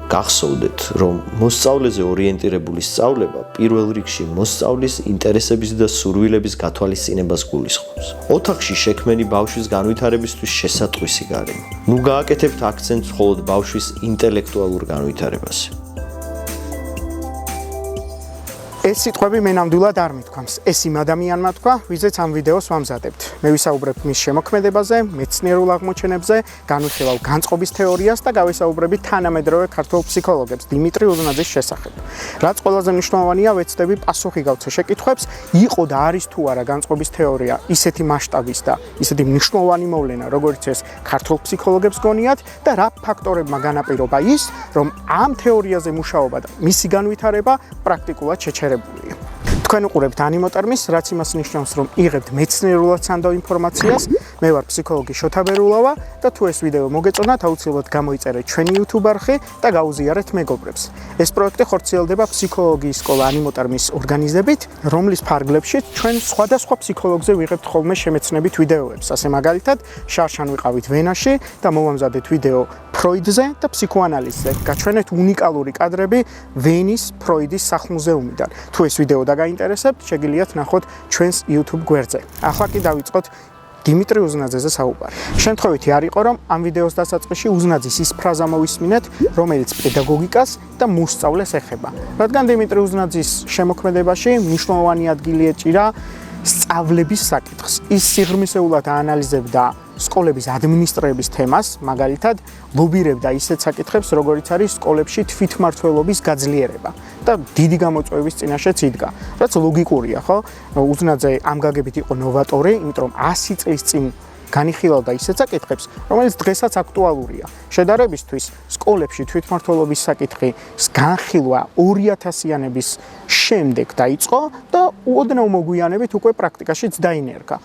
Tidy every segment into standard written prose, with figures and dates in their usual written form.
გახსოვდეთ, რომ მოსწავლეზე ორიენტირებული სწავლება პირველ რიგში მოსწავლის ინტერესების და სურვილების გათვალისწინებას გულისხმობს. ოთახში შექმენი ბავშვის განვითარებისთვის შესატყვისი გარემო. ნუ გააკეთებთ აქცენტს მხოლოდ ბავშვის ინტელექტუალურ განვითარებაზე. ეს სიტყვები მე ნამდვილად არ მithქვამს. ეს იმ ადამიანმა თქვა, ვიზეც ამ ვიდეოს ვამზადებთ. მე ვისაუბრებ მის შემოქმედებაზე, მეცნიერულ აღმოჩენებზე, განვიხილავ განწყობის თეორიას და გავესაუბრებით თანამედროვე ქართველ ფსიქოლოგებს დიმიტრი უზნაძის შესახებ. რაც ყველაზე მნიშვნელოვანია, ვეცდები პასუხი გავცე შეკითხვებს, იყო და არის თუ არა განწყობის თეორია ისეთი მასშტაბის და ისეთი მნიშვნელოვანი მოვლენა, როგორც ეს ქართველ ფსიქოლოგებს გონიათ და რა ფაქტორებმა განაპირობა ის, რომ ამ თეორიაზე მუშაობა და მისი განვითარება პრაქტიკულად შეჩერებულია. თქვენ უყურებთ ანიმოტერმის, რაც იმას ნიშნავს, რომ იღებთ მეცნიერულად სანდო ინფორმაციას. მე ვარ ფსიქოლოგი შოთა ბერულავა და თუ ეს ვიდეო მოგეწონათ, აუცილებლად გამოიწერეთ ჩვენი YouTube არხი და გაუზიარეთ მეგობრებს. ეს პროექტი ხორციელდება ფსიქოლოგიის სკოლა ანიმოტერმის ორგანიზებით, რომლის ფარგლებშიც ჩვენ სხვადასხვა ფსიქოლოგზე ვიღებთ ხოლმე შემეცნებით ვიდეოებს. ასე მაგალითად, შარშან ვიყავით ვენაში და მოვამზადეთ ვიდეო ფროიდზე და ფსიქოანალიზზე. გაჩვენეთ უნიკალური კადრები ვენის ფროიდის სახლ-მუზეუმიდან. თუ ეს ვიდეო დაგაინტერესებთ, შეგიძლიათ ნახოთ ჩვენს YouTube გვერდზე. ახლა კი დავიწყოთ დიმიტრი უზნაძეზე საუბარი. შემთხვევითი არ იყო, რომ ამ ვიდეოს დასაწყისში უზნაძის ის ფრაზა მოვისმინეთ, რომელიც პედაგოგიკას და მოსწავლეს ეხება. რადგან დიმიტრი უზნაძის შემოქმედებაში მნიშვნელოვანი ადგილი ეჭირა სწავლების საკითხს. ის სიღრმისეულად აანალიზებდა სკოლების ადმინისტრების თემას, მაგალითად, ლობირებდა ისეთ საკითხებს, როგორიც არის სკოლებში თვითმმართველობის გაძლიერება და დიდი გამოწვევის წინაშეც იდგა. რაც ლოგიკურია, ხო? უზნაძე ამ გაგებით იყო ნოვატორი, იმიტომ რომ 100 წლის წინ განიხილავდა ისეთ საკითხებს, რომელიც დღესაც აქტუალურია. შედარებისთვის, სკოლებში თვითმმართველობის საკითხის განხილვა 2000-იანების შემდეგ დაიწყო და ოდნავ მოგვიანებით უკვე პრაქტიკაშიც დაინერგა.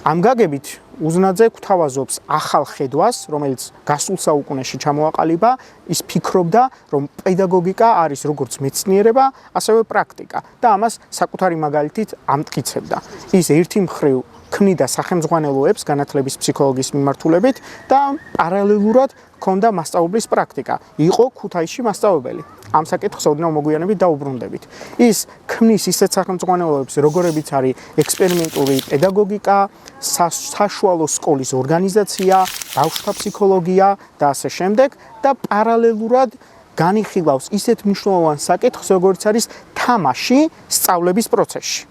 ამ გაგებით უზნაძე გვთავაზობს ახალ ხედვას, რომელიც გასულ საუკუნეში ჩამოაყალიბა, ის ფიქრობდა, რომ პედაგოგიკა არის როგორც მეცნიერება, ასევე პრაქტიკა და ამას საკუთარი მაგალითით ამტკიცებდა. ის ერთი მხრივ ქმნიდა სახელმძღვანელოებს განათლების ფსიქოლოგიის მიმართულებით და პარალელურად ჰქონდა მასწავლებლის პრაქტიკა. იყო ქუთაისში მასწავლებელი. ამ საკითხს ოდნავ მოგვიანებით დაუბრუნდებით. ის ქმნის ისეთ სახელმძღვანელოებს, როგორებიც არის ექსპერიმენტული პედაგოგიკა, საშუალო სკოლის ორგანიზაცია, ბავშვთა ფსიქოლოგია და ასე შემდეგ და პარალელურად განიხილავს ისეთ მნიშვნელოვან საკითხს, როგორიც არის თამაში სწავლების პროცესში.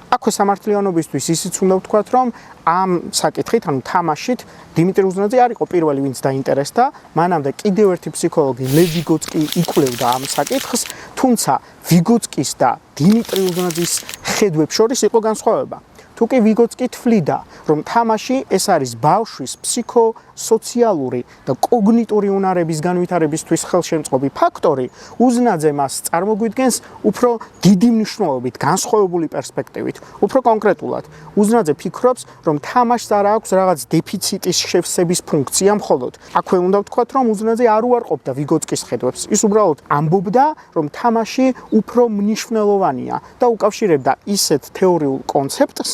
აქვე სამართლიანობისთვის ისიც უნდა ვთქვათ, რომ ამ საკითხით, ანუ თამაშით, დიმიტრი უზნაძე არ იყო პირველი, ვინც დაინტერესდა. მანამდე კიდევ ერთი ფსიქოლოგი, ლევ ვიგოცკი იკვლევდა ამ საკითხს, თუმცა ვიგოცკის და დიმიტრი უზნაძის ხედვებს შორის იყო განსხვავება. თუ კი ვიგოცკი თვლიდა, რომ თამაში ეს არის ბავშვის ფსიქოსოციალური და კოგნიტური უნარების განვითარებისთვის ხელშემწყობი ფაქტორი, უზნაძე მას წარმოგვიდგენს უფრო დიდი მნიშვნელობით, განსხვავებული პერსპექტივით, უფრო კონკრეტულად. უზნაძე ფიქრობს, რომ თამაშს არ აქვს რაღაც დეფიციტის შევსების ფუნქცია მხოლოდ. აქვე უნდა ვთქვათ, რომ უზნაძე არ უარყოფდა ვიგოცკის ხედვებს. ის უბრალოდ ამბობდა, რომ თამაში უფრო მნიშვნელოვანია და უკავშირებდა ისეთ თეორიულ კონცეპტს,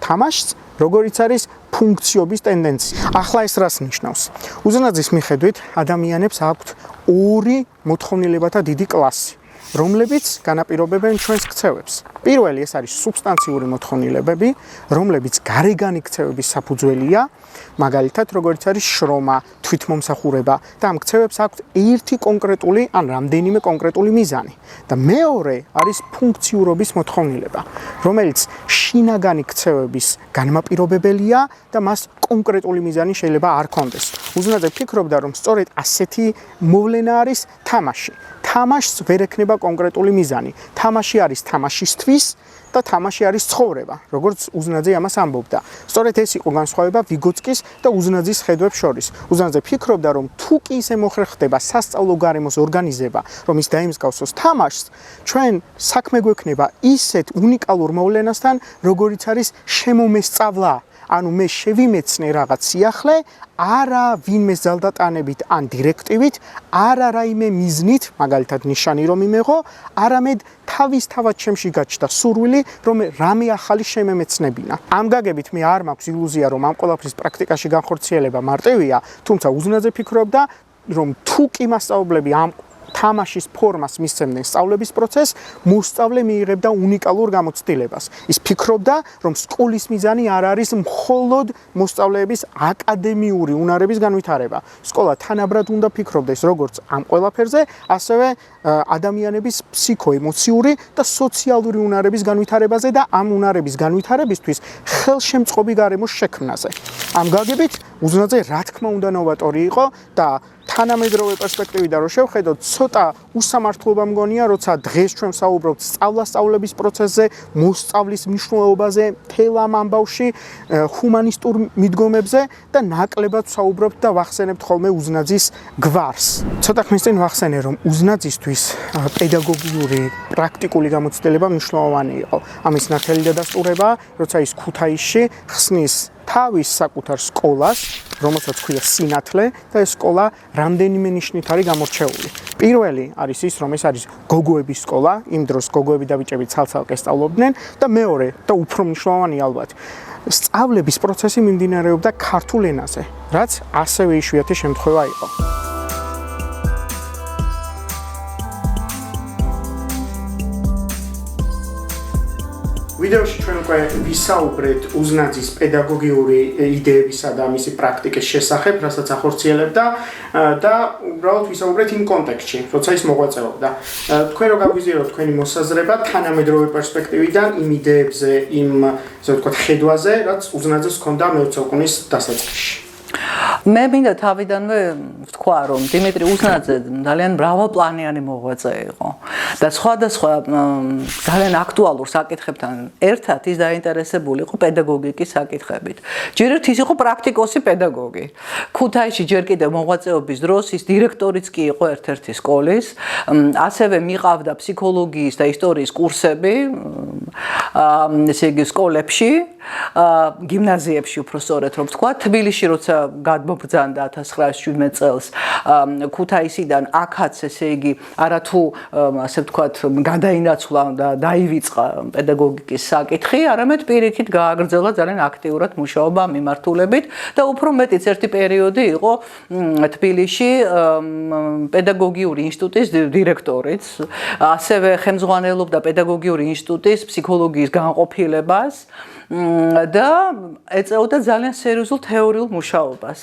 თამაშს, როგორიც არის ფუნქციობის ტენდენცია. ახლა ეს რას ნიშნავს? უზნაძის მიხედვით ადამიანებს აქვთ ორი მოთხოვნილებათა დიდი კლასი, რომლებიც განაპირობებენ ჩვენს ქცევებს. პირველი ეს არის სუბსტანციური მოთხოვნილებები, რომლებიც გარეგანი ქცევების საფუძველია, მაგალითად, როგორც არის შრომა, თვითმომსახურება და ამ ქცევებს აქვთ ერთი კონკრეტული ან რამდენიმე კონკრეტული მიზანი. და მეორე არის ფუნქციურობის მოთხოვნილება, რომელიც შინაგანი ქცევების განმაპირობებელია და მას კონკრეტული მიზანი შეიძლება არ ჰქონდეს. უზნაძე ფიქრობდა, რომ სწორედ ასეთი მოვლენა არის თამაში. თამაშს ვერ ექნება კონკრეტული მიზანი. თამაში არის თამაშისთვის და თამაში არის ცხოვრება, როგორც უზნაძე ამას ამბობდა. სწორედ ეს იყო განსხვავება ვიგოცკის და უზნაძის ხედვებს შორის. უზნაძე ფიქრობდა, რომ თუ კი ისე მოხრე ხდება სასწავლო გარემოს ორგანიზება, რომ ის დაიმსგავსოს თამაშს, ჩვენ საქმე გვექნება ისეთ უნიკალურ მოვლენასთან, როგორიც არის შემომესწავლა. ანუ მე შევიმეცნე რაღაც სიახლე, არა ვინმე ზალდატანებით ან დირექტივით, არა რაიმე მიზნით, მაგალითად ნიშანი რომ იმეღო, არამედ თავისთავად ჩემში გაჩნდა სურვილი, რომ რამე ახალი შემემეცნებინა. ამ გაგებით მე არ მაქვს ილუზია, რომ ამ ყველაფრის პრაქტიკაში განხორციელება მარტივია, თუმცა უზნაძე ფიქრობდა, რომ თუ კი მასწავლებლები ამ თამაშის ფორმას მისცემდნენ სწავლების პროცესს, მოსწავლე მიიღებდა უნიკალურ გამოცდილებას. ის ფიქრობდა, რომ სკოლის მიზანი არ არის მხოლოდ მოსწავლეების აკადემიური უნარების განვითარება. სკოლა თანაბრად უნდა ფიქრობდეს როგორც ამ ყველაფერზე, ასევე ადამიანების ფსიქოემოციური და სოციალური უნარების განვითარებაზე და ამ უნარების განვითარებისთვის ხელშემწყობი გარემოს შექმნაზე. ამ გაგებით უზნაძე რა თქმა უნდა ნოვატორი იყო და თანამედროვე პერსპექტივიდან რო შევხედოთ, ცოტა უსამართლობა მგონია, როცა დღეს ჩვენ საუბრობთ სწავლასწავლების პროცესზე, მოსწავლის მნიშვნელობაზე, თელ ამ ამბავში, ჰუმანისტურ მიდგომებზე და ნაკლებად საუბრობთ და ვახსენებთ ხოლმე უზნაძის გვარს. ცოტა ხნის წინ ვახსენე, რომ უზნაძისთვის პედაგოგიური, პრაქტიკული გამოცდილება მნიშვნელოვანი იყო. ამის ნათელი დადასტურება, როცა ის ქუთაისში ხსნის თავის საკუთარ სკოლას, რომელსაც ქვია სინათლე და ეს სკოლა რამდენიმე ნიშნით არის გამორჩეული. პირველი არის ის, რომ ეს არის გოგოების სკოლა, იმ დროს გოგოები და ბიჭები ცალ-ცალკე სწავლობდნენ და მეორე და უფრო მნიშვნელოვანი ალბათ, სწავლების პროცესი მიმდინარეობდა ქართულ ენაზე, რაც ასევე იშვიათი შემთხვევა იყო. ვიდეოში ჩვენ უკვე ვისაუბრეთ უზნაძის პედაგოგიური იდეებისა და მისი პრაქტიკის შესახებ, რასაც ახორციელებდა და უბრალოდ ვისაუბრეთ იმ კონტექსტში, როცა ის მოღვაწეობდა. თქვენ რო გაგვიზიაროთ თქვენი მოსაზრება თანამედროვე პერსპექტივიდან იმ იდეებზე, იმ ასე ვთქვათ, ხედვაზე, რაც უზნაძეს ჰქონდა მე-20 საუკუნის დასაწყისში. მე მინდა თავიდანვე ვთქვა, რომ დიმიტრი უზნაძე ძალიან მრავალპლანიანი მოღვაწე იყო და სხვადასხვა ძალიან აქტუალურ საკითხებთან ერთად ის დაინტერესებული იყო პედაგოგიკის საკითხებით. ჯერ ერთ ის იყო პრაქტიკოსი პედაგოგი. ქუთაისში ჯერ კიდევ მოღვაწეობის დროს ის დირექტორიც კი იყო ერთ-ერთი სკოლის, ასევე მიყავდა ფსიქოლოგიის და ისტორიის კურსები, ესე იგი სკოლებში, გიმნაზიებში უფრო სწორედ რომ ვთქვა, თბილისში როცა გადმობრძანდა 1917 წელს ქუთაისიდან აქაც ესე იგი არათუ ასე ვთქვათ გადაინაცვლა და დაივიწყა პედაგოგიკის საკითხი, არამედ პირიქით გააგრძელა ძალიან აქტიურად მუშაობა მიმართულებით და უფრო მეტიც ერთი პერიოდი იყო თბილისში პედაგოგიური ინსტიტუტის დირექტორიც, ასევე ხელმძღვანელობდა პედაგოგიური ინსტიტუტის ფსიქოლოგიის განყოფილებას და ეწეოდა ძალიან სერიოზულ თეორიულ მუშაობას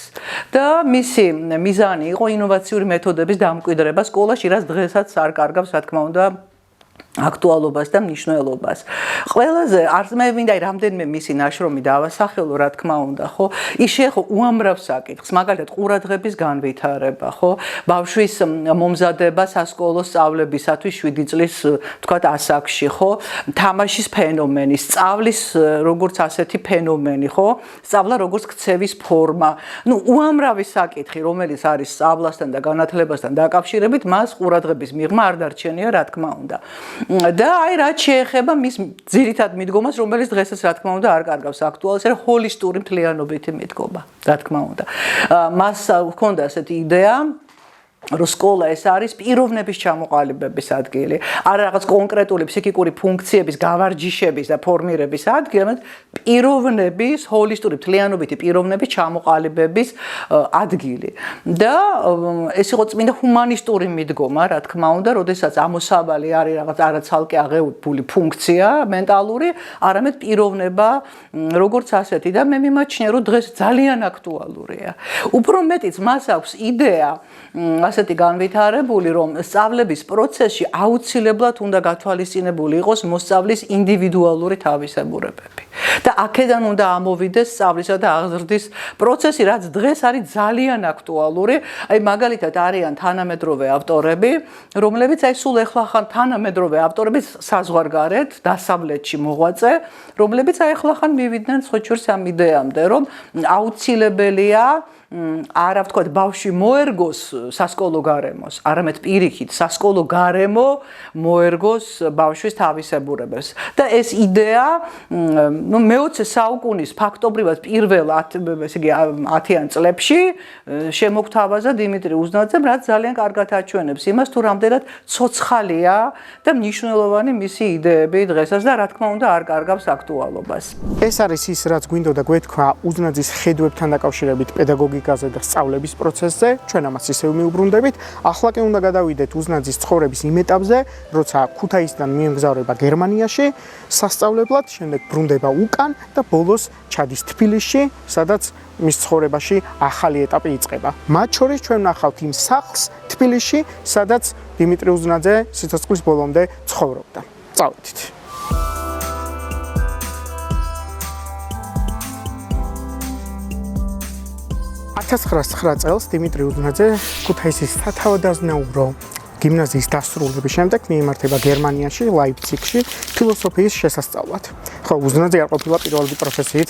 და მისი მიზანი იყო ინოვაციური მეთოდების დამკვიდრება სკოლაში, რაც დღესაც არ კარგავს, რა თქმა უნდა, აქტუალობას და მნიშვნელობას. ყველაზე არც მე მინდა რამდენიმე მისი ნაშრომი დავასახელო, რა თქმა უნდა, ხო? ის შეეხო უამრავ საკითხს, მაგალითად ყურადღების განვითარება, ხო? ბავშვის მომზადება სასკოლო სწავლებისათვის 7 წლის, თქვათ, ასაკში, ხო? თამაშის ფენომენი, სწავლის როგორც ასეთი ფენომენი, ხო? სწავლა როგორც ქცევის ფორმა. ნუ უამრავი საკითხი, რომელიც არის სწავლასთან და განათლებასთან დაკავშირებით, მას ყურადღების მიღმა არ დარჩენია, რა თქმა უნდა. და აი რაც შეეხება მის ძირითად მიდგომას, რომელიც დღესაც რა თქმა უნდა არ კარგავს აქტუალს, ეს ჰოლისტური მთლიანობითი მიდგომა, რა თქმა უნდა. მას ჰქონდა ასეთი იდეა, რომ სკოლა ეს არის პიროვნების ჩამოყალიბების ადგილი, არა რაღაც კონკრეტული ფსიქიკური ფუნქციების გავარჯიშების და ფორმირების ადგილი, არამედ პიროვნების, ჰოლისტური მთლიანობითი პიროვნების ჩამოყალიბების ადგილი. და ეს იყო წმინდა ჰუმანისტური მიდგომა, რა თქმა უნდა, როდესაც ამოსავალი არის რაღაც არა ცალკე აღებული ფუნქცია მენტალური, არამედ პიროვნება როგორც ასეთი და მე მიმაჩნია, რომ დღეს ძალიან აქტუალურია. უფრო მეტიც მას აქვს იდეა ასეთი განვითარებული, რომ სწავლების პროცესში აუცილებლად უნდა გათვალისწინებული იყოს მოსწავლის ინდივიდუალური თავისებურებები. და აქედან უნდა ამოვიდეს სწავლისა და აღზრდის პროცესი, რაც დღეს არის ძალიან აქტუალური. აი მაგალითად არიან თანამედროვე ავტორები, რომლებიც აი სულ ეხლა ხან თანამედროვე ავტორების საზღვარგარეთ, დასავლეთში მოღვაწე, რომლებიც აი ეხლა ხან მივიდნენ სხვაჩვენს ამ იდეამდე, რომ აუცილებელია არა ვთქვათ ბავშვი მოერგოს სასკოლო გარემოს, არამედ პირიქით სასკოლო გარემო მოერგოს ბავშვის თავისებურებებს. და ეს იდეა, ნუ მე-20 საუკუნის ფაქტობრივად პირველ 10-იან წლებში შემოგთავაზა დიმიტრი უზნაძემ, რაც ძალიან კარგად აჩვენებს იმას, თუ რამდენად ცოცხალია და მნიშვნელოვანი მისი იდეები დღესაც და რა თქმა უნდა არ კარგავს აქტუალობას. ეს არის ის, რაც გვინდოდა გვეთქვა უზნაძის ხედვებთან დაკავშირებით პედაგოგიკის პედაგოგიკაზე და სწავლების პროცესზე, ჩვენ ამას ისევ მიუბრუნდებით. ახლა კი უნდა გადავიდეთ უზნაძის ცხოვრების იმ ეტაპზე, როცა ქუთაისიდან მიემგზავრება გერმანიაში სასწავლებლად, შემდეგ ბრუნდება უკან და ბოლოს ჩადის თბილისში, სადაც მის ცხოვრებაში ახალი ეტაპი იწყება. მათ შორის ჩვენ ვნახავთ იმ სახლს თბილისში, სადაც დიმიტრი უზნაძე სიცოცხლის ბოლომდე ცხოვრობდა. წავედით. 1909 წელს დიმიტრი უზნაძე ქუთაისის სათავადაზნაურო გიმნაზიის დასრულების შემდეგ მიემართება გერმანიაში, ლაიფციგში ფილოსოფიის შესასწავლად. ხო, უზნაძე არ ყოფილა პირველი პროფესიით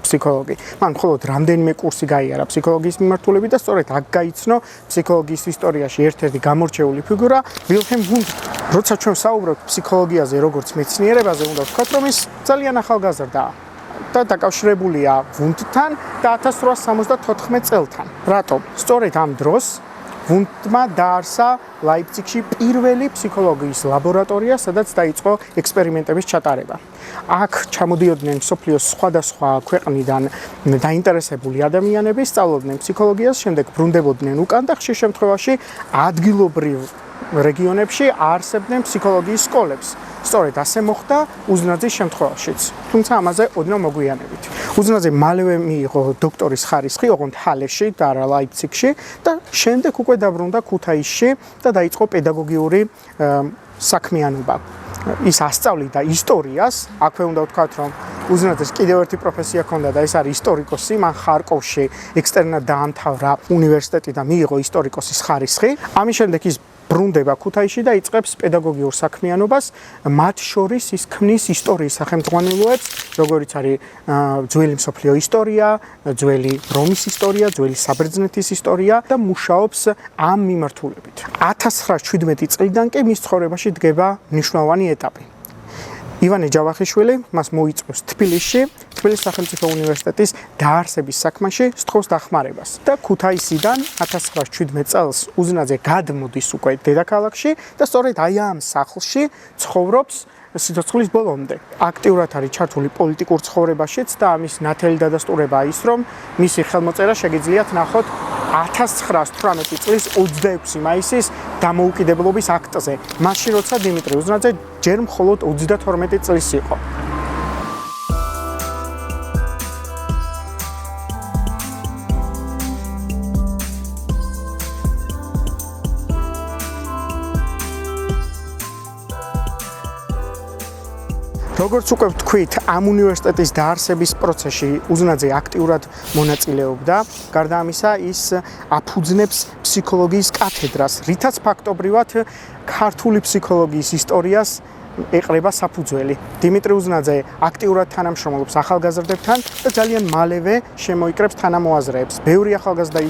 ფსიქოლოგი. მან მხოლოდ რამდენიმე კურსი გაიარა ფსიქოლოგიის მიმართულებით და სწორედ აქ გაიცნო ფსიქოლოგიის ისტორიაში ერთ-ერთი გამორჩეული ფიგურა ვილჰელმ ვუნდტი. როცა ჩვენ საუბრობთ ფსიქოლოგიაზე როგორც მეცნიერებაზე, უნდა ვთქვათ, რომ ის ძალიან ახალგაზრდაა და დაკავშირებულია ვუნდტთან და 1874 წელთან. რატომ? სწორედ ამ დროს ვუნდტმა დაარსა ლაიფციგში პირველი ფსიქოლოგიის ლაბორატორია, სადაც დაიწყო ექსპერიმენტების ჩატარება. აქ ჩამოდიოდნენ მსოფლიოს სხვადასხვა ქვეყნიდან დაინტერესებული ადამიანები, სწავლობდნენ ფსიქოლოგიას, შემდეგ ბრუნდებოდნენ უკან და ხშირ შემთხვევაში ადგილობრივ რეგიონებში არსებდნენ ფსიქოლოგიის სკოლებს. სწორედ ასე მოხდა უზნაძის შემთხვევაშიც. თუმცა ამაზე ოდნავ მოგვიანებით. უზნაძე მალევე მიიღო დოქტორის ხარისხი, ოღონდ ჰალეში და არა ლაიფციგში და შემდეგ უკვე დაბრუნდა ქუთაისში და დაიწყო პედაგოგიური საქმიანობა. ის ასწავლიდა ისტორიას, აქვე უნდა ვთქვათ, რომ უზნაძეს კიდევ ერთი პროფესია ჰქონდა და ეს არის ისტორიკოსი. მან ხარკოვში ექსტერნად დაამთავრა უნივერსიტეტი და მიიღო ისტორიკოსის ხარისხი. ამის შემდეგ ის ბრუნდება ქუთაისში და იწყებს პედაგოგიურ საქმიანობას, მათ შორის ის ქმნის ისტორიის სახელმძღვანელოებს, როგორიც არის ძველი მსოფლიო ისტორია, ძველი რომის ისტორია, ძველი საბერძნეთის ისტორია და მუშაობს ამ მიმართულებით. 1917 წლიდან კი მის ცხოვრებაში დგება მნიშვნელოვანი ეტაპი. ივანე ჯავახიშვილი მას მოიწვევს თბილისში, თბილისის სახელმწიფო უნივერსიტეტის დაარსების საქმეში სთხოვს დახმარებას. და ქუთაისიდან 1917 წელს უზნაძე გადმოდის უკვე დედაქალაქში და სწორედ აი ამ სახლში ცხოვრობს სიცოცხლის ბოლომდე. აქტიურად არის ჩართული პოლიტიკურ ცხოვრებაშიც და ამის ნათელი დადასტურებაა ის, რომ მისი ხელმოწერა შეგიძლიათ ნახოთ 1918 წლის 26 მაისის დამოუკიდებლობის აქტზე, მაშინ როცა დიმიტრი უზნაძე ჯერ მხოლოდ 32 წლის იყო. როგორც უკვე ვთქვით, ამ უნივერსიტეტის დაარსების პროცესში უზნაძე აქტიურად მონაწილეობდა. გარდა ამისა, ის აფუძნებს ფსიქოლოგიის კათედრას, რითაც ფაქტობრივად ქართული ფსიქოლოგიის ისტორიას ეყრება საფუძველი. დიმიტრი უზნაძე აქტიურად თანამშრომლობს ახალგაზრდებთან და ძალიან მალევე შემოიკრებს თანამოაზრეებს. ბევრი ახალგაზრდა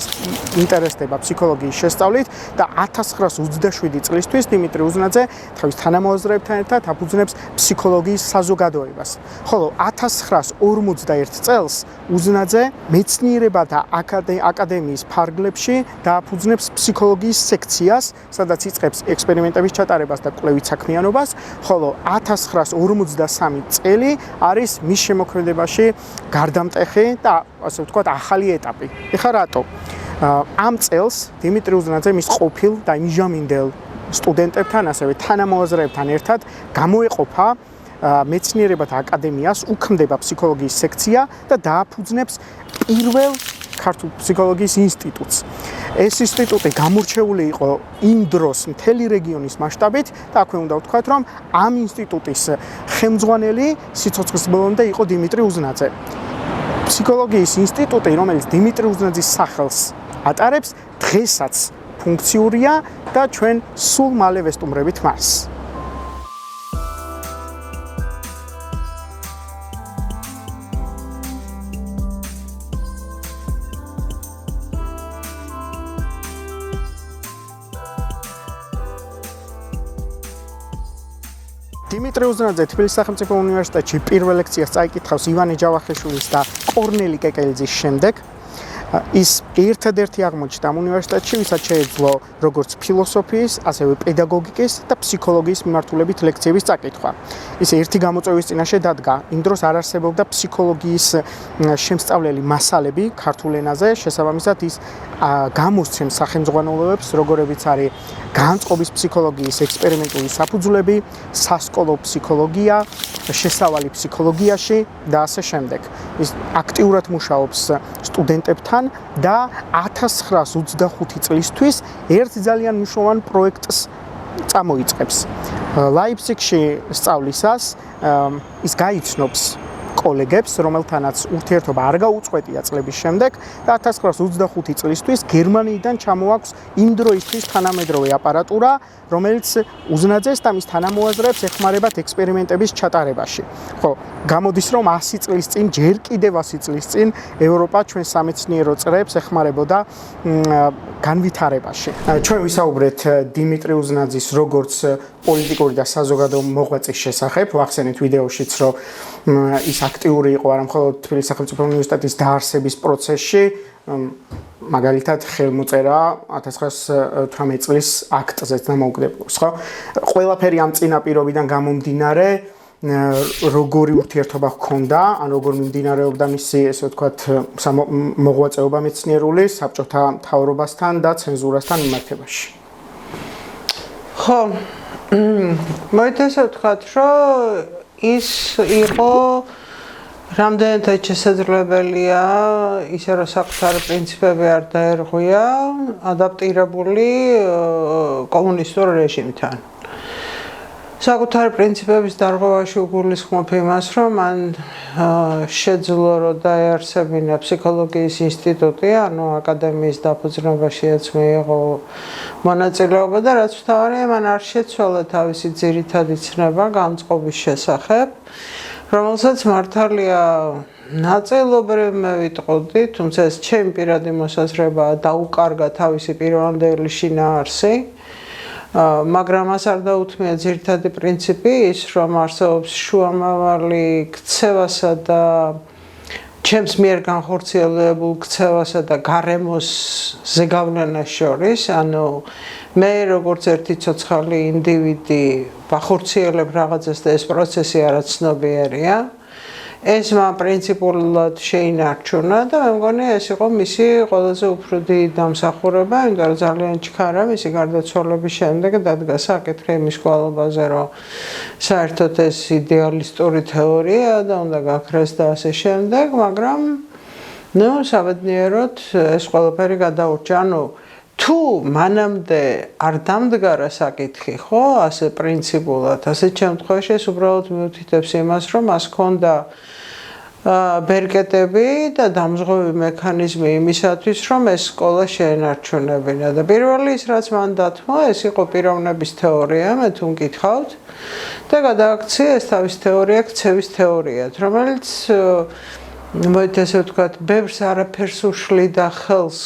ინტერესდება ფსიქოლოგიის შესწავლით და 1927 წლისთვის დიმიტრი უზნაძე თავის თანამოაზრეებთან ერთად აფუძნებს ფსიქოლოგიის საზოგადოებას. ხოლო 1941 წელს უზნაძე მეცნიერებათა აკადემიის ფარგლებში დააფუძნებს ფსიქოლოგიის სექციას, სადაც იწყებს ექსპერიმენტების ჩატარებას და კვლევით საქმიანობას. ხოლო 1953 წელი არის მის შემოქმედებაში გარდამტეხი და ასე ვთქვათ ახალი ეტაპი. ეხლა რატო? ამ წელს დიმიტრი უზნაძე მის ყოფილ და იმჟამინდელ სტუდენტებთან, ასევე თანამოაზრეებთან ერთად გამოეყოფა მეცნიერებათა აკადემიას, უქმდება ფსიქოლოგიის სექცია და დააფუძნებს პირველ ქართულ ფსიქოლოგიის ინსტიტუტს. ეს ინსტიტუტი გამორჩეული იყო იმ დროს მთელი რეგიონის მასშტაბით და აქვე უნდა ვთქვათ, რომ ამ ინსტიტუტის ხელმძღვანელი სიცოცხლის ბოლომდე იყო დიმიტრი უზნაძე. ფსიქოლოგიის ინსტიტუტი, რომელიც დიმიტრი უზნაძის სახელს ატარებს, დღესაც ფუნქციურია და ჩვენ სულ მალე ვესტუმრებით მას. დიმიტრი უზნაძე თბილისის სახელმწიფო უნივერსიტეტში პირველ ლექციას წაიკითხავს ივანე ჯავახიშვილის და კორნელი კეკელიძის შემდეგ. ის ერთადერთი აღმოჩნდა ამ უნივერსიტეტში, ვისაც შეეძლო როგორც ფილოსოფიის, ასევე პედაგოგიკის და ფსიქოლოგიის მიმართულებით ლექციების წაკითხვა. ის ერთი გამოწვევის წინაშე დადგა. იმ დროს არ არსებობდა ფსიქოლოგიის შემსწავლელი მასალები ქართულ ენაზე, შესაბამისად ის გამოსცემს სახელმძღვანელოებს, როგორებიც არის განწყობის ფსიქოლოგიის ექსპერიმენტული საფუძვლები, სასკოლო ფსიქოლოგია, შესავალი ფსიქოლოგიაში და ასე შემდეგ. ის აქტიურად მუშაობს სტუდენტებთან და 1925 წლისთვის ერთ ძალიან მნიშვნელოვან პროექტს წამოიწყებს. ლაიფციგში სწავლისას ის გაიცნობს კოლეგებს, რომელთანაც ურთიერთობა არ გაუწყვეტია წლების შემდეგ და 1925 წლისთვის გერმანიიდან ჩამოაქვს იმ დროისთვის თანამედროვე აპარატურა, რომელიც უზნაძეს და მის თანამოაზრეებს ეხმარებათ ექსპერიმენტების ჩატარებაში. ხო, გამოდის რომ 100 წლის წინ, ჯერ კიდევ 100 წლის წინ ევროპა ჩვენ სამეცნიერო წრეებს ეხმარებოდა განვითარებაში. ჩვენ ვისაუბრეთ დიმიტრი უზნაძის როგორც პოლიტიკური და საზოგადო მოღვაწის შესახებ, ვახსენეთ ვიდეოშიც, რომ ის აქტიური იყო არა მხოლოდ თბილისის სახელმწიფო უნივერსიტეტის დაარსების პროცესში, მაგალითად ხელმოწერა 1918 წლის აქტზეც დამოუკიდებლობის, ხო? ყველაფერი ამ წინაპირობიდან გამომდინარე, როგორი ურთიერთობა ჰქონდა, ან როგორ მიმდინარეობდა მისი, ესე ვთქვათ, მოღვაწეობა მეცნიერული საბჭოთა მთავრობასთან და ცენზურასთან მიმართებაში. ხო, მოითა ასე ვთქვათ, რომ ის იყო რამდენადაც შესაძლებელია, ისე რომ საკუთარი პრინციპები არ დაერღვია, ადაპტირებული კომუნისტურ რეჟიმთან. საკუთარი პრინციპების დარღვევაში უგულისხმობ იმას, რომ მან შეძლო რომ დაეარსებინა ფსიქოლოგიის ინსტიტუტი, ანუ აკადემიის დაფუძნებაშიაც მიიღო მონაწილეობა და რაც მთავარია, მან არ შეცვალა თავისი ძირითადი ცნება განწყობის შესახებ, რომელსაც მართალია ნაწილობრივ მე ვიტყოდი, თუმცა ეს ჩემი პირადი მოსაზრებაა, დაუკარგა თავისი პირვანდელი შინაარსი. მაგრამ მას არ დაუთმია ძირითადი პრინციპი ის, რომ არსებობს შუამავალი ქცევასა და ჩემს მიერ განხორციელებულ ქცევასა და გარემოს ზეგავლენას შორის, ანუ მე როგორც ერთი ცოცხალი ინდივიდი ვახორციელებ რაღაცას და ეს პროცესი არაცნობიერია. ეს მან პრინციპულად შეინარჩუნა და მე მგონი ეს იყო მისი ყველაზე უფრო დიდი დამსახურება, იმიტომ რომ ძალიან ჩქარა მისი გარდაცვალების შემდეგ დადგა საკითხი იმის გვალობაზე, რომ საერთოდ ეს იდეალისტური თეორია და უნდა გაქრეს და ასე შემდეგ, მაგრამ ნუ საბედნიეროდ ეს ყველაფერი გადაურჩა, ანუ თუ მანამდე არ დამდგარა საკითხი, ხო, ასე პრინციპულად, ასე შემთხვევაში ეს უბრალოდ მიუთითებს იმას, რომ მას ჰქონდა ბერკეტები და დამზღვევი მექანიზმი იმისათვის, რომ ეს სკოლა შეენარჩუნებინა და პირველი ის, რაც მან დათმო, ეს იყო პიროვნების თეორია, მე თუ მკითხავთ და გადააქცია ეს თავის თეორია, ქცევის თეორიად, რომელიც მოით ესე ვთქვათ, ბევრს არაფერს უშლიდა ხელს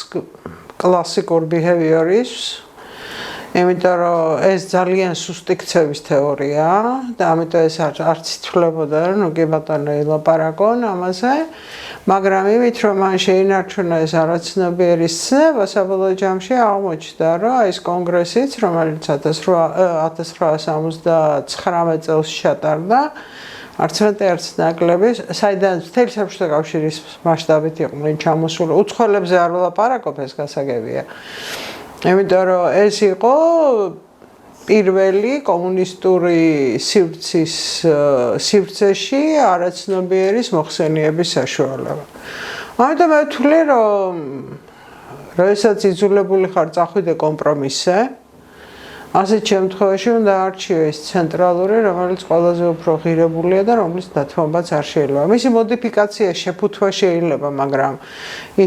კლასიკურ behavior-ის, იმიტომ რომ ეს ძალიან სუსტი ქცევის თეორიაა და ამიტომ ეს არც ითვლებოდა, რომ ნუ კი ბატონო ელაპარაკონ ამაზე, მაგრამ იმით რომ მან შეინარჩუნა ეს არაცნობიერის ცნება, საბოლოო ჯამში აღმოჩნდა, რომ ეს კონგრესიც, რომელიც 1979 წელს ჩატარდა, არც მეტი არც ნაკლები, საიდან მთელი საბჭოთა კავშირის მასშტაბით იყვნენ ჩამოსული, უცხოელებზე არ ვლაპარაკობ, ეს გასაგებია. იმიტომ რომ ეს იყო პირველი კომუნისტური სივრცეში არაცნობიერის მოხსენიების საშუალება. ამიტომ მე ვთვლი, რომ როდესაც იძულებული ხარ წახვიდე კომპრომისზე, ასეთ შემთხვევაში უნდა არჩიო ეს ცენტრალური, რომელიც ყველაზე უფრო ღირებულია და რომლის დათმობაც არ შეიძლება. მისი მოდიფიკაცია, შეფუთვა შეიძლება, მაგრამ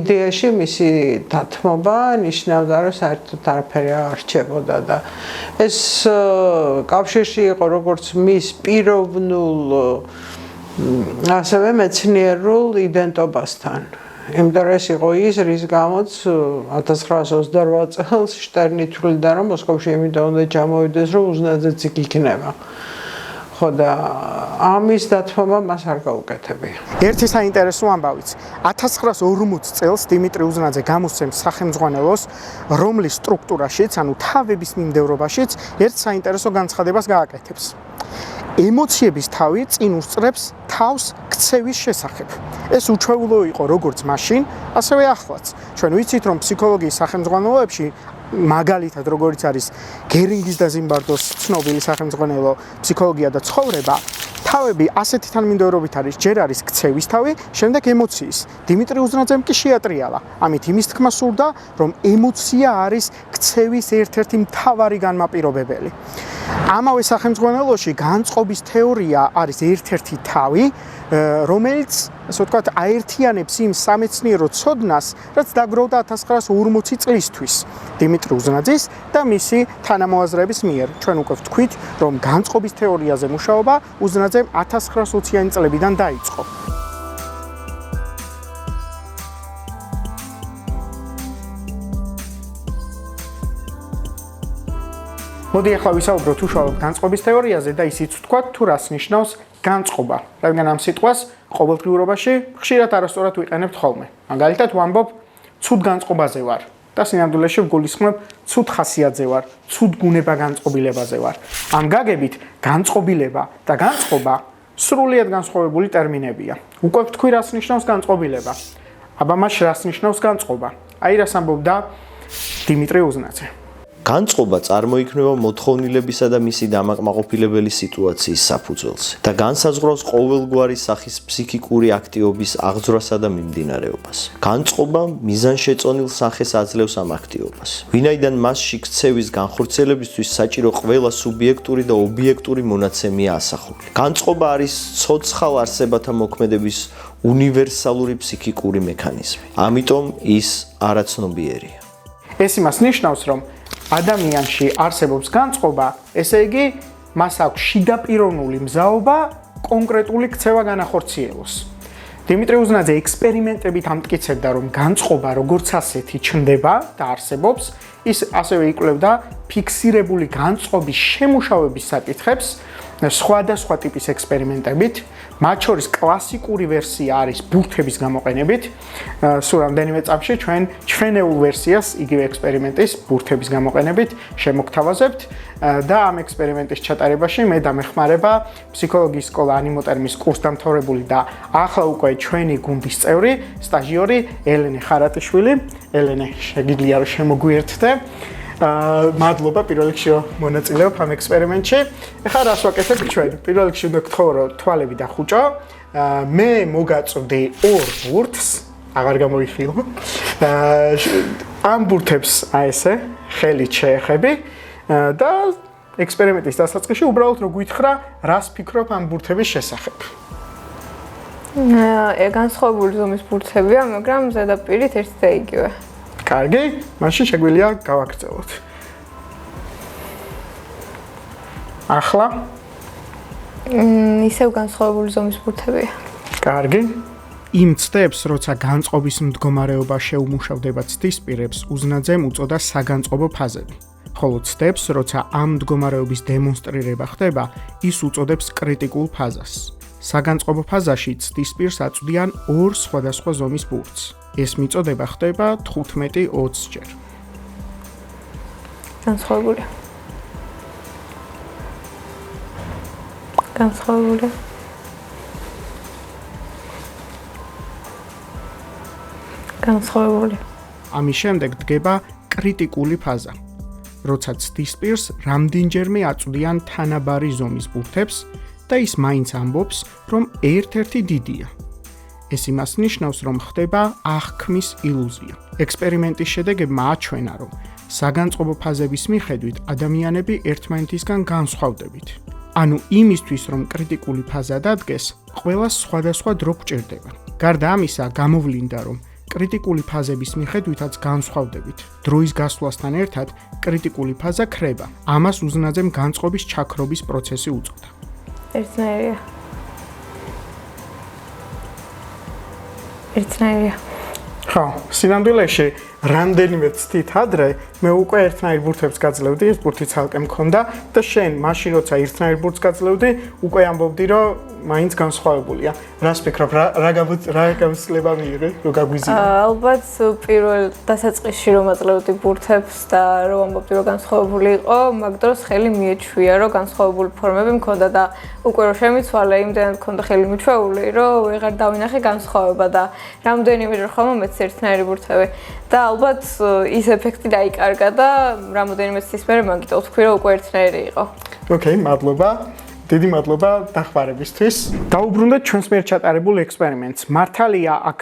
იდეაში მისი დათმობა ნიშნავდა, რომ საერთოდ არაფერი არ რჩებოდა და ეს კავშირში იყო როგორც მის პიროვნულ, ასევე მეცნიერულ იდენტობასთან. იმიტომ რომ ეს იყო ის, რის გამოც 1928 წელს შტერნი თვლიდა, რომ მოსკოვში იმიტომ უნდა ჩამოვიდეს, რომ უზნაძეც იქ იქნება. ხო და ამის დათმობა მას არ გაუკეთებია. ერთი საინტერესო ამბავიც. 1940 წელს დიმიტრი უზნაძე გამოსცემს სახელმძღვანელოს, რომლის სტრუქტურაშიც, ანუ თავების მიმდევრობაშიც ერთ საინტერესო განცხადებას გააკეთებს. ემოციების თავი წინ უსწრებს თავს ქცევის შესახებ. ეს უჩვეულო იყო როგორც მაშინ, ასევე ახლაც. ჩვენ ვიცით, რომ ფსიქოლოგიის სახელმძღვანელოებში მაგალითად როგორც არის გერინგის და ზიმბარდოს ცნობილი სახელმძღვანელო ფსიქოლოგია და ცხოვრება, თავები ასეთი თანმიმდევრობით არის, ჯერ არის ქცევის თავი, შემდეგ ემოციის. დიმიტრი უზნაძემ კი შეატრიალა. ამით იმის თქმა სურდა, რომ ემოცია არის ქცევის ერთ-ერთი მთავარი განმაპირობებელი. ამავე სახელმძღვანელოში განწყობის თეორია არის ერთ-ერთი თავი, რომელიც, ასე ვთქვათ, აერთიანებს იმ სამეცნიერო ცოდნას, რაც დაგროვდა 1940 წლისთვის დიმიტრი უზნაძის და მისი თანამოაზრეების მიერ. ჩვენ უკვე ვთქვით, რომ განწყობის თეორიაზე მუშაობა უზნაძემ 1920-იანი წლებიდან დაიწყო. მოდი ახლა ვისაუბროთ უშუალოდ განწყობის თეორიაზე და ისიც ვთქვათ, თუ რას ნიშნავს განწყობა. რადგან ამ სიტყვას ყოველდღიურობაში ხშირად არასწორად ვიყენებთ ხოლმე. მაგალითად, ვამბობ ცუდ განწყობაზე ვარ და სინამდვილეში ვგულისხმობ ცუდ ხასიათზე ვარ, ცუდ გუნება განწყობილებაზე ვარ. ამ გაგებით განწყობილება და განწყობა სრულიად განსხვავებული ტერმინებია. უკვე ვთქვი, რას ნიშნავს განწყობილება. აბა მას რას ნიშნავს განწყობა? აი რას ამბობდა დიმიტრი უზნაძე. განწყობა წარმოიქმნება მოთხოვნილებისა და მისი დამაკმაყოფილებელი სიტუაციის საფუძველზე და განსაზღვრავს ყოველგვარი სახის ფსიქიკური აქტივობის აღძვრასა და მიმდინარეობას. განწყობა მიზანშეწონილ სახეს აძლევს ამ აქტივობას, ვინაიდან მასში ქცევის განხორციელებისთვის საჭირო ყველა სუბიექტური და ობიექტური მონაცემია ასახული. განწყობა არის ცოცხალ არსებათა მოქმედების უნივერსალური ფსიქიკური მექანიზმი, ამიტომ ის არაცნობიერია. ეს იმას ნიშნავს, რომ ადამიანში არსებობს განწყობა, ესე იგი, მას აქვს შიდაპიროვნული მზაობა კონკრეტული ქცევა განახორციელოს. დიმიტრი უზნაძე ექსპერიმენტებით ამტკიცებდა, რომ განწყობა როგორც ასეთი ჩნდება და არსებობს, ის ასევე იკვლევდა ფიქსირებული განწყობის შემუშავების საკითხებს სხვადასხვა ტიპის ექსპერიმენტებით, მათ შორის კლასიკური ვერსია არის ბურთების გამოყენებით. სულ რამდენიმე წამში ჩვენ ჩვენეულ ვერსიას იგივე ექსპერიმენტის ბურთების გამოყენებით შემოგთავაზებთ და ამ ექსპერიმენტის ჩატარებაში მე დამეხმარება ფსიქოლოგიის სკოლა ანიმოტერმის კურსდამთავრებული და ახლა უკვე ჩვენი გუნდის წევრი, სტაჟიორი ელენე ხარატიშვილი. ელენე, შეგიძლია რომ შემოგვიერთდე. მადლობა პირველ რიგში რომ მონაწილეობ ამ ექსპერიმენტში. ეხლა რას ვაკეთებ ჩვენ? პირველ რიგში უნდა გთხოვო რომ თვალები დახუჭო. მე მოგაწვდი ორ ბურთს, აღარ გამოიხილო. ამ ბურთებს აი ესე ხელით შეეხები და ექსპერიმენტის დასაწყისში უბრალოდ რო გვითხრა, რას ფიქრობ ამ ბურთების შესახებ. განსხვავებული ზომის ბურთებია, მაგრამ ზედაპირით ერთი და იგივე. კარგი, მაშინ შეგვიძლია გავაგრძელოთ. ახლა ისევ განსხვავებული ზომის ბურთებია. კარგი. იმ ცდებს, როცა განწყობის მდგომარეობა შეუმუშავდება ცდისპირებს, უზნაძემ უწოდა საგანწყობო ფაზები. ხოლო ცდებს, როცა ამ მდგომარეობის დემონსტრირება ხდება, ის უწოდებს კრიტიკულ ფაზას. საგანწყობო ფაზაში ცდისპირს აწვდიან ორ სხვადასხვა ზომის ბურთს. ეს მიწოდება ხდება 15-20 ჯერ. განსხვავებული. განსხვავებული. განსხვავებული. ამის შემდეგ დგება კრიტიკული ფაზა, როცა ცდისპირს რამდენჯერმე აწვდიან თანაბარი ზომის ბურთებს და ის მაინც ამბობს, რომ ერთ-ერთი დიდია. ეს იმას ნიშნავს, რომ ხდება აღქმის ილუზია. ექსპერიმენტის შედეგებმა აჩვენა, რომ საგანწყობო ფაზების მიხედვით ადამიანები ერთმანეთისგან განსხვავდებით. ანუ იმისთვის, რომ კრიტიკული ფაზა დადგეს, ყველას სხვადასხვა დრო გჭირდება. გარდა ამისა, გამოვლინდა, რომ კრიტიკული ფაზების მიხედვითაც განსხვავდებით. დროის გასვლასთან ერთად კრიტიკული ფაზა ქრება. ამას უზნაძემ განწყობის ჩაქრობის პროცესი უწოდა. ერთნაირია. ხო, სინამდვილეში რამდენიმე ცდით ადრე მე უკვე ერთნაირ ბურთებს გაძლევდი, ეს ბურთი ცალკე მქონდა და შენ მაშინ როცა ერთნაირ ბურთს გაძლევდი, უკვე ამბობდი რომ მაინც განსხვავებულია. რას ფიქრობ, რა გამოცდილება მიიღე, რო გაგვიზინა? ალბათ პირველ დასაწყისში რომ აძლევდი ბურთებს და რომ ამბობდი რომ განსხვავებული იყო, მაგ დროს ხელი მიეჩვია, რომ განსხვავებული ფორმები მქონდა და უკვე რომ შემიცვალე, იმდენად მქონდა ხელი მიჩვეული, რომ ვეღარ დავინახე განსხვავება და რამდენიმე ჯერ ხომ მეც ერთნაირი ბურთები და ალბათ ის ეფექტი დაიკარგა და რამოდენიმე წლის მერე მაგიტო ვთქვი რომ უკვე ერთნაირი იყო. ოკეი, მადლობა. დიდი მადლობა დახმარებისთვის. დაუბრუნდეთ ჩვენს მიერ ჩატარებულ ექსპერიმენტს. მართალია აქ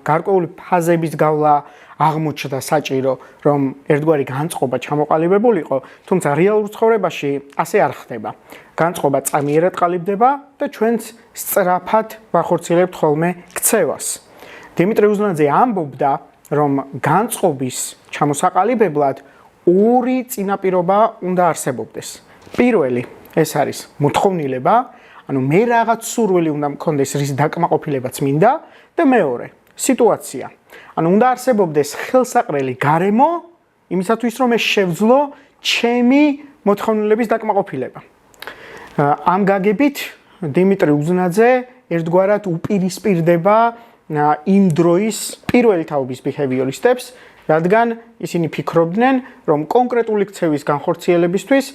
გარკვეული ფაზების გავლა აღმოჩნდა საჭირო, რომ ერთგვარი განწყობა ჩამოყალიბებულიყო, თუმცა რეალურ ცხოვრებაში ასე არ ხდება. განწყობა წამიერად ყალიბდება და ჩვენც სწრაფად ვახორციელებთ ხოლმე ქცევას. დიმიტრი უზნაძე ამბობდა, რომ განწყობის ჩამოსაყალიბებლად ორი წინაპირობა უნდა არსებობდეს. პირველი ეს არის მოთხოვნილება, ანუ მე რაღაც სურვილი უნდა მქონდეს, რის დაკმაყოფილებაც მინდა და მეორე სიტუაცია. ანუ უნდა არსებობდეს ხელსაყრელი გარემო იმისათვის, რომ ეს შევძლო ჩემი მოთხოვნილების დაკმაყოფილება. ამ გაგებით დიმიტრი უზნაძე ერთგვარად უპირისპირდება იმ დროის პირველი თაობის ბიჰევიორისტებს, რადგან ისინი ფიქრობდნენ, რომ კონკრეტული ქცევის განხორციელებისთვის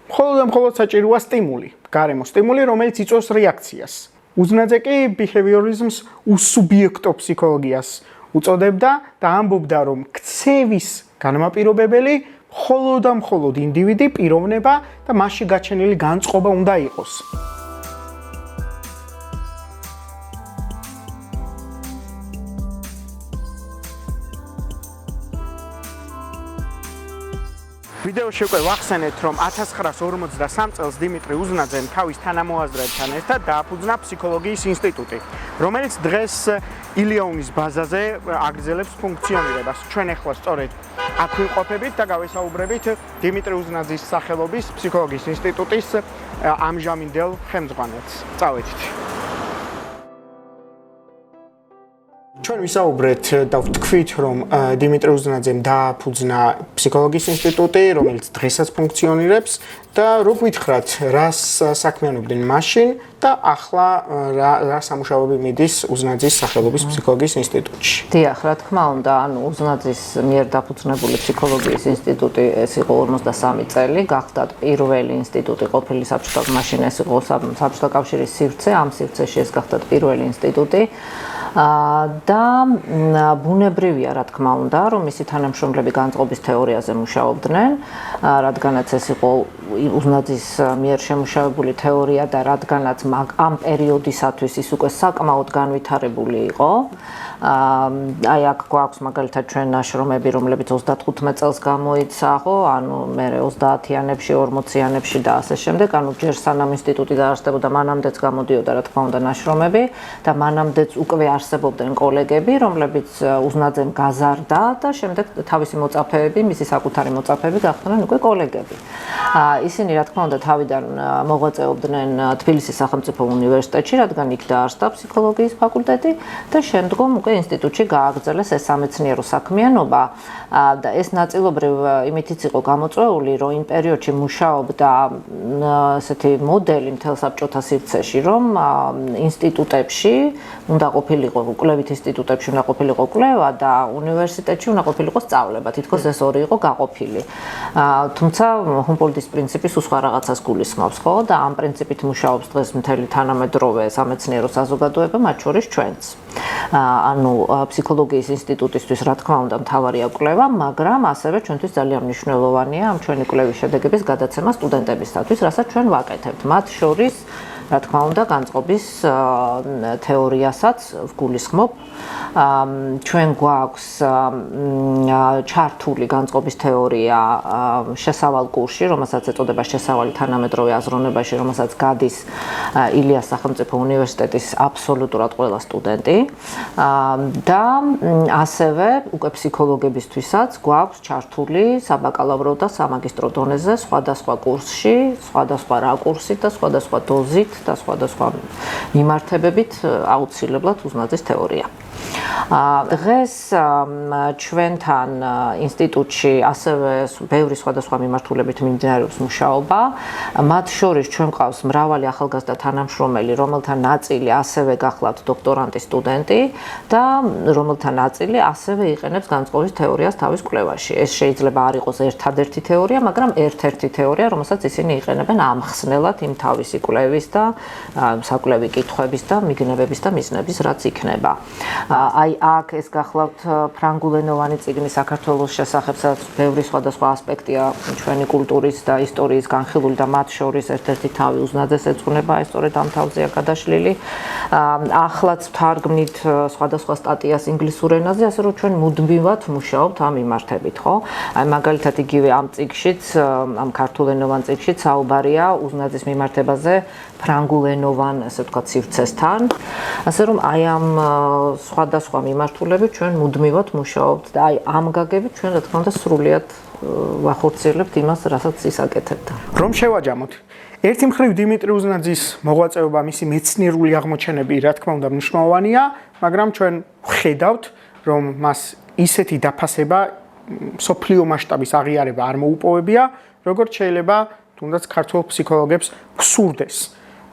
მხოლოდ საჭიროა სტიმული, გარემო სტიმული, რომელიც იწვევს რეაქციას. უზნაძე კი ბიჰევიორიზმს უსუბიექტო ფსიქოლოგიას უწოდებდა და ამბობდა, რომ ქცევის განმაპირობებელი მხოლოდ ინდივიდი, პიროვნება და მასში გაჩენილი განწყობა უნდა იყოს. ვიდეოში უკვე ვახსენეთ, რომ 1953 წელს დიმიტრი უზნაძემ თავის თანამოაზრეებთან ერთად დააფუძნა ფსიქოლოგიის ინსტიტუტი, რომელიც დღეს ილიონის ბაზაზე აგრძელებს ფუნქციონირებას. ჩვენ ახლა სწორედ აქ ვიმყოფებით და გავესაუბრებით დიმიტრი უზნაძის სახელობის ფსიქოლოგიის ინსტიტუტის ამჟამინდელ ხელმძღვანელს. წავედით. ჩვენ ვისაუბრეთ და ვთქვით, რომ დიმიტრი უზნაძემ დააფუძნა ფსიქოლოგიის ინსტიტუტი, რომელიც დღესაც ფუნქციონირებს და რო გითხრათ, რას საქმიანობდნენ მაშინ და ახლა რა სამუშაოები მიდის უზნაძის სახელობის ფსიქოლოგიის ინსტიტუტში. დიახ, რა თქმა უნდა, ანუ უზნაძის მიერ დაფუძნებული ფსიქოლოგიის ინსტიტუტი ეს იყო 53 წელი, გახდათ პირველი ინსტიტუტი ყოფილი საბჭოთა მაშინ ეს იყო საბჭოთა კავშირის სივრცე, ამ სივრცეში ეს გახდათ პირველი ინსტიტუტი. და ბუნებრივია, რა თქმა უნდა, რომ მისი თანამშრომლები განწყობის თეორიაზე მუშაობდნენ, რადგანაც ეს იყო უზნაძის მიერ შემუშავებული თეორია და რადგანაც ამ პერიოდისათვის ის უკვე საკმაოდ განვითარებული იყო. აი აქ გვაქვს მაგალითად ჩვენ ნაშრომები, რომლებიც 35 წელს გამოიცა, ხო, ანუ მე 30-იანებში, 40-იანებში და ასე შემდეგ, ანუ ჯერ სანამ ინსტიტუტი დაარსდებოდა, მანამდეც გამოდიოდა, რა თქმა უნდა, ნაშრომები და მანამდეც უკვე არსებობდნენ კოლეგები, რომლებიც უზნაძემ გაზარდა და შემდეგ თავისი მოწაფეები, მისი საკუთარი მოწაფეები გახდნენ უკვე კოლეგები. ისინი, რა თქმა უნდა, თავიდან მოღვაწეობდნენ თბილისის სახელმწიფო უნივერსიტეტში, რადგან იქ დაარსდა ფსიქოლოგიის ფაკულტეტი და შემდგომ უკვე ინსტიტუტში გააგრძელეს ეს სამეცნიერო საქმიანობა და ეს ნაწილობრივ იმითიც იყო გამოწვეული, რომ იმ პერიოდში მუშაობდა ესეთი მოდელი მთელ საბჭოთა სივრცეში, რომ ინსტიტუტებში უნდა ყოფილიყო კვლევით ინსტიტუტებში უნდა ყოფილიყო კვლევა და უნივერსიტეტში უნდა ყოფილიყო სწავლება. თითქოს ეს ორი იყო გაყოფილი. თუმცა ჰუმბოლდტის პრინციპი სულ სხვა რაღაცას გულისხმობს, ხო? და ამ პრინციპით მუშაობს დღეს მთელი თანამედროვე სამეცნიერო საზოგადოება, მათ შორის ჩვენც. ანუ ფსიქოლოგიის ინსტიტუტისთვის, რა თქმა უნდა, მთავარია კვლევა, მაგრამ ასევე ჩვენთვის ძალიან მნიშვნელოვანია ამ ჩვენი კვლევის შედეგების გადაცემა სტუდენტებისათვის, რასაც ჩვენ ვაკეთებთ. მათ შორის რა თქმა უნდა, განწყობის თეორიასაც ვგულისხმობ. ჩვენ გვაქვს ჩართული განწყობის თეორია შესავალ კურსში, რომელსაც ეწოდება შესავალი თანამედროვე აზროვნებაში, რომელსაც გადის ილიას სახელმწიფო უნივერსიტეტის აბსოლუტურად ყველა სტუდენტი. და ასევე უკვე ფსიქოლოგებისთვისაც გვაქვს ჩართული საბაკალავრო და სამაგისტრო დონეზე სხვადასხვა კურსში, სხვადასხვა რაკურსით და სხვადასხვა დოზით და სხვადასხვა მიმართებებით აუცილებლად უზნაძის თეორია. დღეს ჩვენთან ინსტიტუტში ასევე ბევრი სხვადასხვა მიმართულებით მიმდინარეობს მუშაობა. მათ შორის ჩვენ ყავს მრავალი ახალგაზრდა თანამშრომელი, რომელთა ნაწილი ასევე გახლავთ დოქტორანტი სტუდენტი და რომელთა ნაწილი ასევე იყენებს განწყობის თეორიას თავის კვლევაში. ეს შეიძლება არ იყოს ერთადერთი თეორია, მაგრამ ერთ-ერთი თეორია, რომელსაც ისინი იყენებენ ამხსნელად იმ თავისი კვლევის და საკვლევი კითხვების და მიგნებების და მიზნების, რაც იქნება. აი აქ ეს გახლავთ ფრანგულენოვანი წიგნი საქართველოს შესახებ, სადაც ბევრი სხვადასხვა ასპექტია ჩვენი კულტურის და ისტორიის განხილული და მათ შორის ერთ-ერთი თავი უზნაძეს ეძღვნება, ეს სწორედ ამ თავზეა გადაშლილი. ახლაც ვთარგმნით სხვადასხვა სტატიას ინგლისურ ენაზე, ასე რომ ჩვენ მუდმივად მუშაობთ ამ მიმართებით, ხო? აი მაგალითად იგივე ამ წიგნშიც, ამ ქართულენოვან წიგნშიც საუბარია უზნაძის მიმართებაზე ფრანგულენოვან, ასე ვთქვათ, სივრცესთან. ასე რომ აი ამ სხვადასხვა მიმართულებით ჩვენ მუდმივად მუშაობთ და აი ამ გაგებით ჩვენ რა თქმა უნდა სრულიად ვახორციელებთ იმას, რასაც ის აკეთებდა. რომ შევაჯამოთ. ერთი მხრივ დიმიტრი უზნაძის მოღვაწეობა, მისი მეცნიერული აღმოჩენები, რა თქმა უნდა, მნიშვნელოვანია, მაგრამ ჩვენ ვხედავთ, რომ მას ისეთი დაფასება სოფლიო მასშტაბის აღიარება არ მოუპოვებია, როგორც შეიძლება თუნდაც ქართულ ფსიქოლოგებს გსურდეს.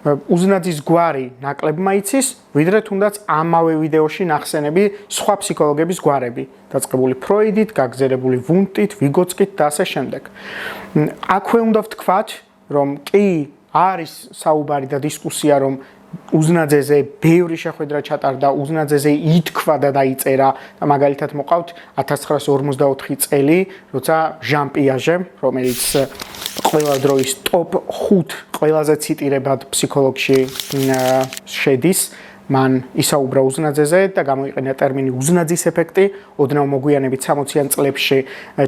უზნაძის გვარი ნაკლებმა იცის, ვიდრე თუნდაც ამავე ვიდეოში ნახსენები სხვა ფსიქოლოგების გვარები, დაწყებული ფროიდით, გაგზელებული ვუნდტით, ვიგოცკით და ასე შემდეგ. აქვე უნდა ვთქვათ, რომ კი არის საუბარი და დისკუსია, რომ უზნაძეზე ბევრი შეხვედრა ჩატარდა, უზნაძეზე ითქვა და დაიწერა და მაგალითად მოყავთ 1954 წელი, როცა ჟან პიაჟემ, რომელიც ყველა დროის ტოპ 5 ყველაზე ციტირებად ფსიქოლოგში შედის, მან ისაუბრა უზნაძეზე და გამოიყენა ტერმინი უზნაძის ეფექტი. ოდნავ მოგვიანებით 60-იან წლებში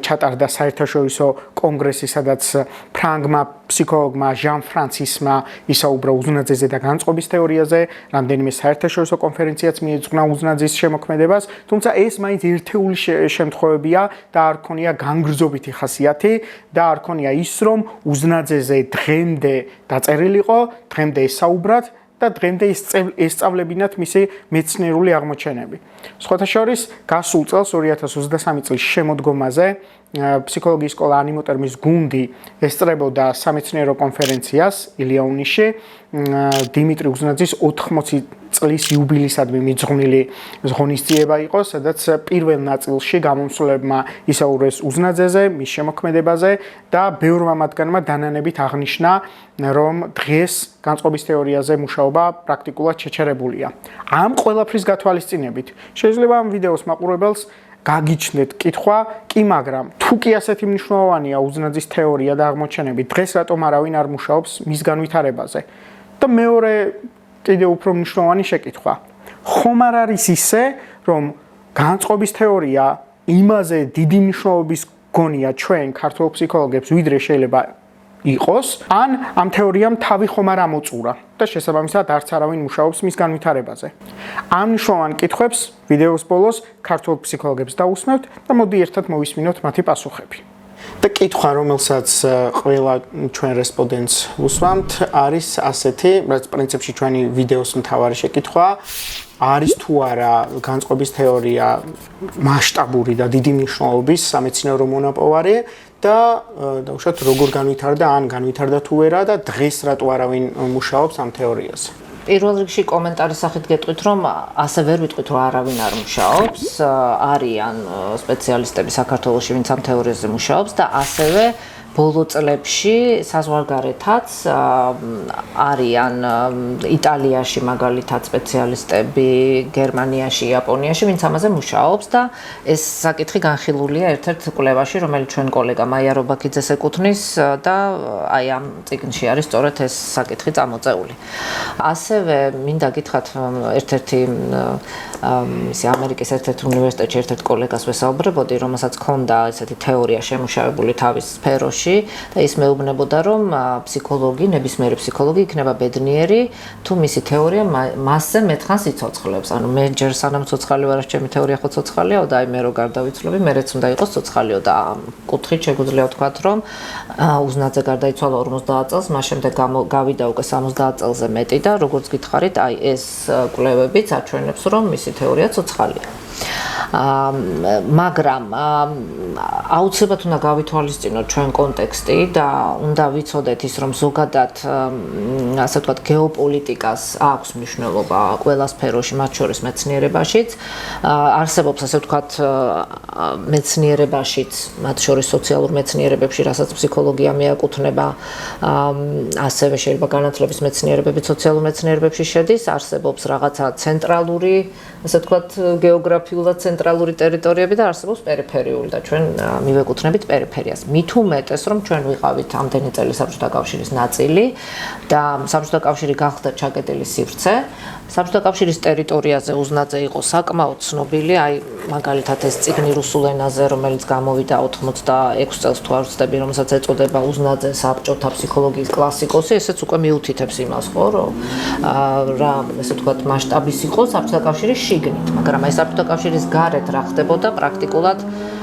ჩატარდა საერთაშორისო კონგრესი, სადაც ფრანგმა ფსიქოლოგმა ჟან ფრანცისმა ისაუბრა უზნაძეზე და განწყობის თეორიაზე. რამდენიმე საერთაშორისო კონფერენციაც მიეძღვნა უზნაძის შემოქმედებას, თუმცა ეს მაინც ერთეული შემთხვევებია და არ ქონია განგრძობითი ხასიათი და არ ქონია ის, რომ უზნაძეზე დღემდე დაწერილიყო, დღემდე ესაუბრათ და დღემდე ესწავლებინათ მისი მეცნიერული აღმოჩენები. სხვათა შორის, გასულ წელს 2023 წლის შემოდგომაზე ფსიქოლოგიის სკოლა ანიმოტერმის გუნდი ესწრებოდა სამეცნიერო კონფერენციას ილეონიში დიმიტრი უზნაძის 80 წლის იუბილეისადმი მიძღვნილი ღონისძიება იყო, სადაც პირველ ნაწილში გამომსვლელებმა ისაუბრეს უზნაძეზე, მის შემოქმედებაზე და ბევრმა მათგანმა დანანებით აღნიშნა, რომ დღეს განწყობის თეორიაზე მუშაობა პრაქტიკულად შეჩერებულია. ამ ყველაფრის გათვალისწინებით შეიძლება ამ ვიდეოს მაყურებელს გაგიჩნდეთ კითხვა, კი მაგრამ თუ კი ასეთი მნიშვნელოვანია უზნაძის თეორია და აღმოჩენები, დღეს რატომ არავინ არ მუშაობს მის განვითარებაზე? და მეორე კიდე უფრო მნიშვნელოვანი შეკითხვა. ხომ არ არის ისე, რომ განწყობის თეორია იმაზე დიდი მნიშვნელობის გონია ჩვენ ქართულ ფსიქოლოგებს, ვიდრე შეიძლება იყოს, ან ამ თეორიამ თავი ხომ არ ამოწურა და შესაბამისად არც არავინ მუშაობს მის განვითარებაზე. ამ მნიშვნელოვან კითხვებს ვიდეოს ბოლოს ქართულ ფსიქოლოგებს დაусმევთ და მოდი ერთად მოვისმინოთ მათი პასუხები. და კითხვა, რომელსაც ყველა ჩვენ რესპონდენტს უსვამთ, არის ასეთი, რაც პრინციპში ჩვენი ვიდეოს მთავარი შეკითხვა, არის თუ არა განწყობის თეორია მასშტაბური და დიდი მნიშვნელობის სამეცნიერო მონაპოვარი და უშუალოდ როგორ განვითარდა, ან განვითარდა თუ არა და დღეს რატო არავინ მუშაობს ამ თეორიაზე. პირველ რიგში კომენტარის სახით გეტყვით, რომ ასე ვერ ვიტყვით, რომ არავინ არ მუშაობს, არიან სპეციალისტები საქართველოში, ვინც ამ თეორიაზე მუშაობს და ასევე ბოლო წლებში საზღვარგარეთაც არიან იტალიაში მაგალითად სპეციალისტები, გერმანიაში, იაპონიაში, ვინც ამაზე მუშაობს და ეს საკითხი განხილულია ერთ-ერთ კვლევაში, რომელიც ჩვენ კოლეგა მაია რობაქიძეს ეკუთვნის და აი ამ წიგნში არის სწორედ ეს საკითხი წამოწეული. ასევე მინდა გითხრათ ერთ-ერთი ამერიკის ერთ-ერთ უნივერსიტეტში ერთ-ერთ კოლეგას ვესაუბრებოდი, რომელსაც ჰქონდა ესეთი თეორია შემუშავებული თავის სფეროში სივრცეში და ის მეუბნებოდა, რომ ფსიქოლოგი, ნებისმიერი ფსიქოლოგი იქნება ბედნიერი, თუ მისი თეორია მასზე მეტხანს იცოცხლებს. ანუ მე ჯერ სანამ ცოცხალი ვარ, ჩემი თეორია ხო ცოცხალიაო და აი მე რო გარდავიცვლები, მეც უნდა იყოს ცოცხალიო და კუთხით შეგვიძლია ვთქვათ, რომ უზნაძე გარდაიცვალა 50 წელს, მას შემდეგ გავიდა უკვე 70 წელზე მეტი და როგორც გითხარით, აი ეს კვლევებიც აჩვენებს, რომ მისი თეორია ცოცხალია. მაგრამ აუცილებლად უნდა გავითვალისწინოთ ჩვენ კონტექსტი და უნდა ვიცოდეთ ის, რომ ზოგადად ასე ვთქვათ, გეოპოლიტიკას აქვს მნიშვნელობა ყველა სფეროში, მათ შორის მეცნიერებაშიც. არსებობს ასე ვთქვათ, მეცნიერებაშიც, მათ შორის სოციალურ მეცნიერებებში, რასაც ფსიქოლოგია მიაკუთვნება, ასევე შეიძლება განათლების მეცნიერებები სოციალურ მეცნიერებებში შედის, არსებობს რაღაცა ცენტრალური, ასე ვთქვათ, გეოგრაფიულად ცენტრალური ტერიტორიები და არსებობს პერიფერიული და ჩვენ მივეკუთვნებით პერიფერიას. მით უმეტეს, რომ ჩვენ ვიყავით ამდენი წელი საბჭოთა კავშირის ნაწილი და საბჭოთა კავშირი გახდა ჩაკეტილი სივრცე. საბჭოთა კავშირის ტერიტორიაზე უზნაძე იყო საკმაოდ ცნობილი, აი მაგალითად ეს წიგნი რუსულ ენაზე, რომელიც გამოვიდა 86 წელს თუ არ ვცდები, რომელსაც ეწოდება უზნაძე საბჭოთა ფსიქოლოგიის კლასიკოსი, ესეც უკვე მიუთითებს იმას, ხო, რომ რა ესე ვთქვათ, მასშტაბის იყო საბჭოთა კავშირის შიგნით, მაგრამ აი საბჭოთა კავშირის გარეთ რა ხდებოდა პრაქტიკულად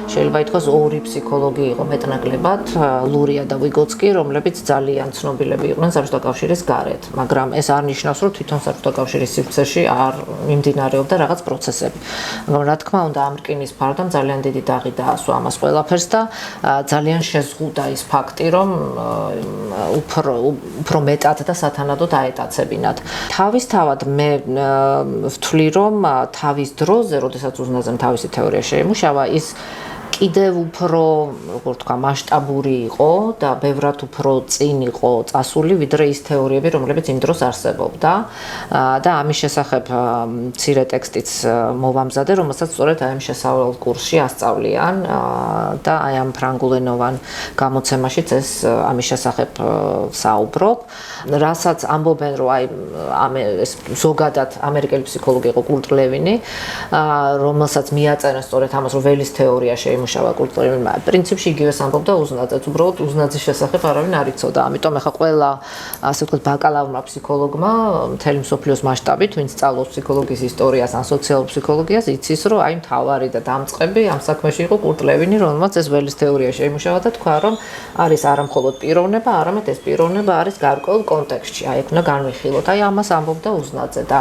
შეიძლება ითქვას ორი ფსიქოლოგი იყო მეტნაკლებად, ლურია და ვიგოცკი, რომლებიც ძალიან ცნობილები იყვნენ საბჭოთა კავშირის გარეთ, მაგრამ ეს არ ნიშნავს, რომ თვითონ საბჭოთა კავშირის სივრცეში არ მიმდინარეობდა რაღაც პროცესები. მაგრამ რა თქმა უნდა, ამ რკინის ფარდამ ძალიან დიდი დაღი დაასვა ამას ყველაფერს და ძალიან შეზღუდა ის ფაქტი, რომ უფრო მეტად და სათანადოდ აეტაცებინათ. თავისთავად მე ვთვლი, რომ თავის დროზე, როდესაც უზნაძემ თავისი თეორია შეიმუშავა, ის კიდევ უფრო, როგორ ვთქვა, მასშტაბური იყო და ბევრად უფრო წინ იყო წასული, ვიდრე ის თეორიები, რომლებიც იმ დროს არსებობდა. და ამის შესახებ მცირე ტექსტიც მოვამზადე, რომელსაც სწორედ აი ამ შესავალ კურსში ასწავლიან და აი ამ ფრანგულენოვან გამოცემაშიც ეს ამის შესახებ საუბრობ. რასაც ამბობენ, რომ აი ეს ზოგადად ამერიკელი ფსიქოლოგი იყო კურტ ლევინი, რომელსაც მიაწერენ სწორედ ამას, რომ ველის თეორია შეიმუშავა კურტ ლევინმა. პრინციპში იგივეს ამბობდა უზნაძეც, უბრალოდ უზნაძის შესახებ არავინ არ იცოდა. ამიტომ ახლა ყველა ასე ვთქვათ ბაკალავრმა ფსიქოლოგმა მთელი მსოფლიოს მასშტაბით, ვინც სწავლობს ფსიქოლოგიის ისტორიას ან სოციალურ ფსიქოლოგიას, იცის, რომ აი მთავარი და დამწყები ამ საქმეში იყო კურტ ლევინი, რომელმაც ეს ველის თეორია შეიმუშავა და თქვა, რომ არის არა მხოლოდ პიროვნება, არამედ ეს პიროვნება არის გარკვეულ კონტექსტში. აი ეგ უნდა განვიხილოთ. აი ამას ამბობდა უზნაძე და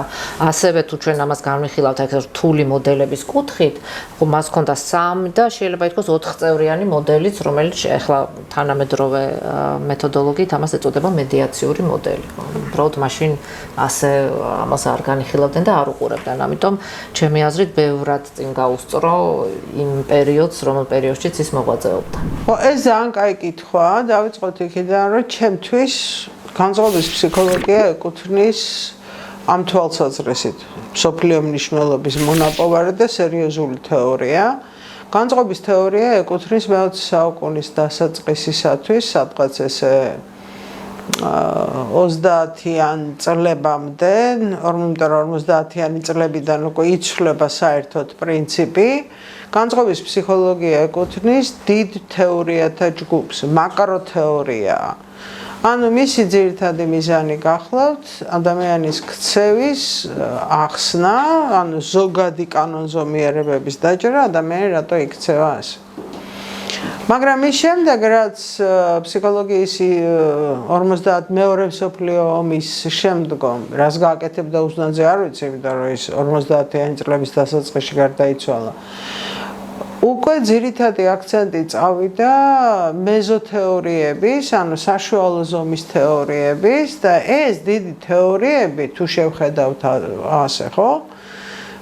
ასევე თუ ჩვენ ამას განვიხილავთ აი რთული მოდელების კუთხით, ხო მას ჰქონდა 3 და შეიძლება ითქვას 4 წევრიანი მოდელიც, რომელიც ახლა თანამედროვე მეთოდოლოგიით ამას ეწოდება მედიაციური მოდელი. უბრალოდ მაშინ ასე ამას არ განიხილავდნენ და არ უყურებდნენ. ამიტომ ჩემი აზრით ბევრად წინ გაუსწრო იმ პერიოდს, რომელ პერიოდშიც ის მოღვაწეობდა. ხო, ეს ძალიან კაი კითხვაა. დავიწყოთ იქიდან, რომ ჩემთვის განწყობის ფსიქოლოგია ეკუთვნის ამ თვალსაზრისით მსოფლიო მნიშვნელობის მონაპოვარი და სერიოზული თეორია. განწყობის თეორია ეკუთვნის მე-20 საუკუნის დასაწყისისათვის, სადღაც ესე 30-იან წლებამდე, 50-იანი წლებიდან უკვე იცვლება საერთოდ პრინციპი. განწყობის ფსიქოლოგია ეკუთვნის დიდ თეორიათა ჯგუფს, მაკროთეორიაა. ანუ მისი ძირითადი მიზანი გახლავთ ადამიანის ქცევის ახსნა, ანუ ზოგადი კანონზომიერებების დაჭერა, ადამიანი რატო იქცევა ასე. მაგრამ ის შემდეგ, რაც ფსიქოლოგიის 52 მსოფლიო ომის შემდგომ, რაც გააკეთებდა უზნაძე არ ვიცი, იმიტომ რომ ის 50-იანი წლების დასაწყისში გარდაიცვალა. უკვე ძირითადი აქცენტი წავიდა მეზოთეორიების, ანუ საშუალო ზომის თეორიების და ეს დიდი თეორიები თუ შევხედავთ ასე, ხო?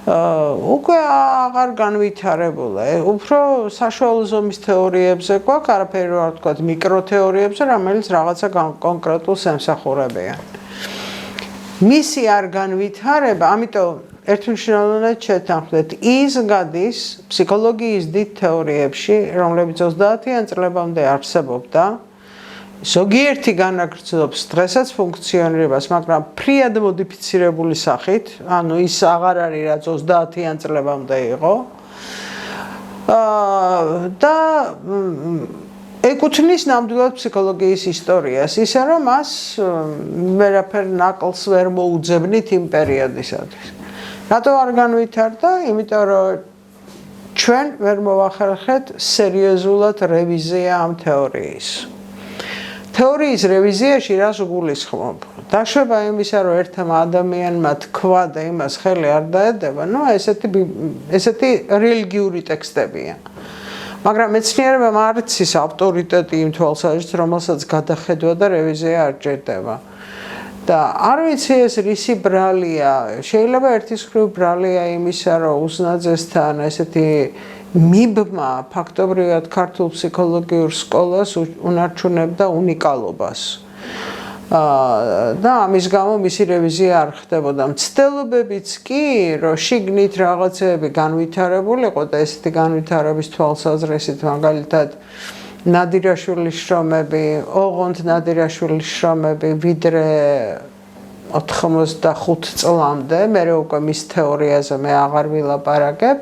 უკვე აღარ განვითარებულა. უფრო საშუალო ზომის თეორიებზე გვაქვს, არაფერი არ ვთქვათ მიკროთეორიებზე, რომელიც რაღაცა კონკრეტულს ემსახურებიან. მისი არ განვითარება, ამიტომ ერთმნიშვნელოვნად შეთანხმდეთ, ის გადის ფსიქოლოგიის დიდ თეორიებში, რომლებიც 30-იან წლებამდე არსებობდა. ზოგიერთი განაგრძობს დღესაც ფუნქციონირებას, მაგრამ ფრიად მოდიფიცირებული სახით, ანუ ის აღარ არის, რაც 30-იან წლებამდე იყო. და ეკუთვნის ნამდვილად ფსიქოლოგიის ისტორიას, ისე რომ მას ვერაფერ ნაკლს ვერ მოუძებნით იმ პერიოდისათვის. რატო არ განვითარდა? იმიტომ რომ ჩვენ ვერ მოვახერხეთ სერიოზულად რევიზია ამ თეორიის. თეორიის რევიზიაში რას გულისხმობ? დაშვება იმისა, რომ ერთმა ადამიანმა თქვა და იმას ხელი არ დაედება, ესეთი რელიგიური ტექსტებია. მაგრამ მეცნიერებამ არ იცის ავტორიტეტი იმ თვალსაზრისით, რომელსაც გადახედვა და რევიზია არ ჭირდება. და არ ვიცი ეს რისი ბრალია, შეიძლება ერთის მხრივ ბრალია იმისა, რომ უზნაძესთან ესეთი მიბმა ფაქტობრივად ქართულ ფსიქოლოგიურ სკოლას უნარჩუნებდა უნიკალობას. და ამის გამო მისი რევიზია არ ხდებოდა. მცდელობებიც კი, რომ შიგნით რაღაცეები განვითარებულიყო და ესეთი განვითარების თვალსაზრისით მაგალითად ნადირაშვილის შრომები, ოღონდ ნადირაშვილის შრომები ვიდრე 85 წლამდე, მერე უკვე მის თეორიაზე მე აღარ ვილაპარაკებ.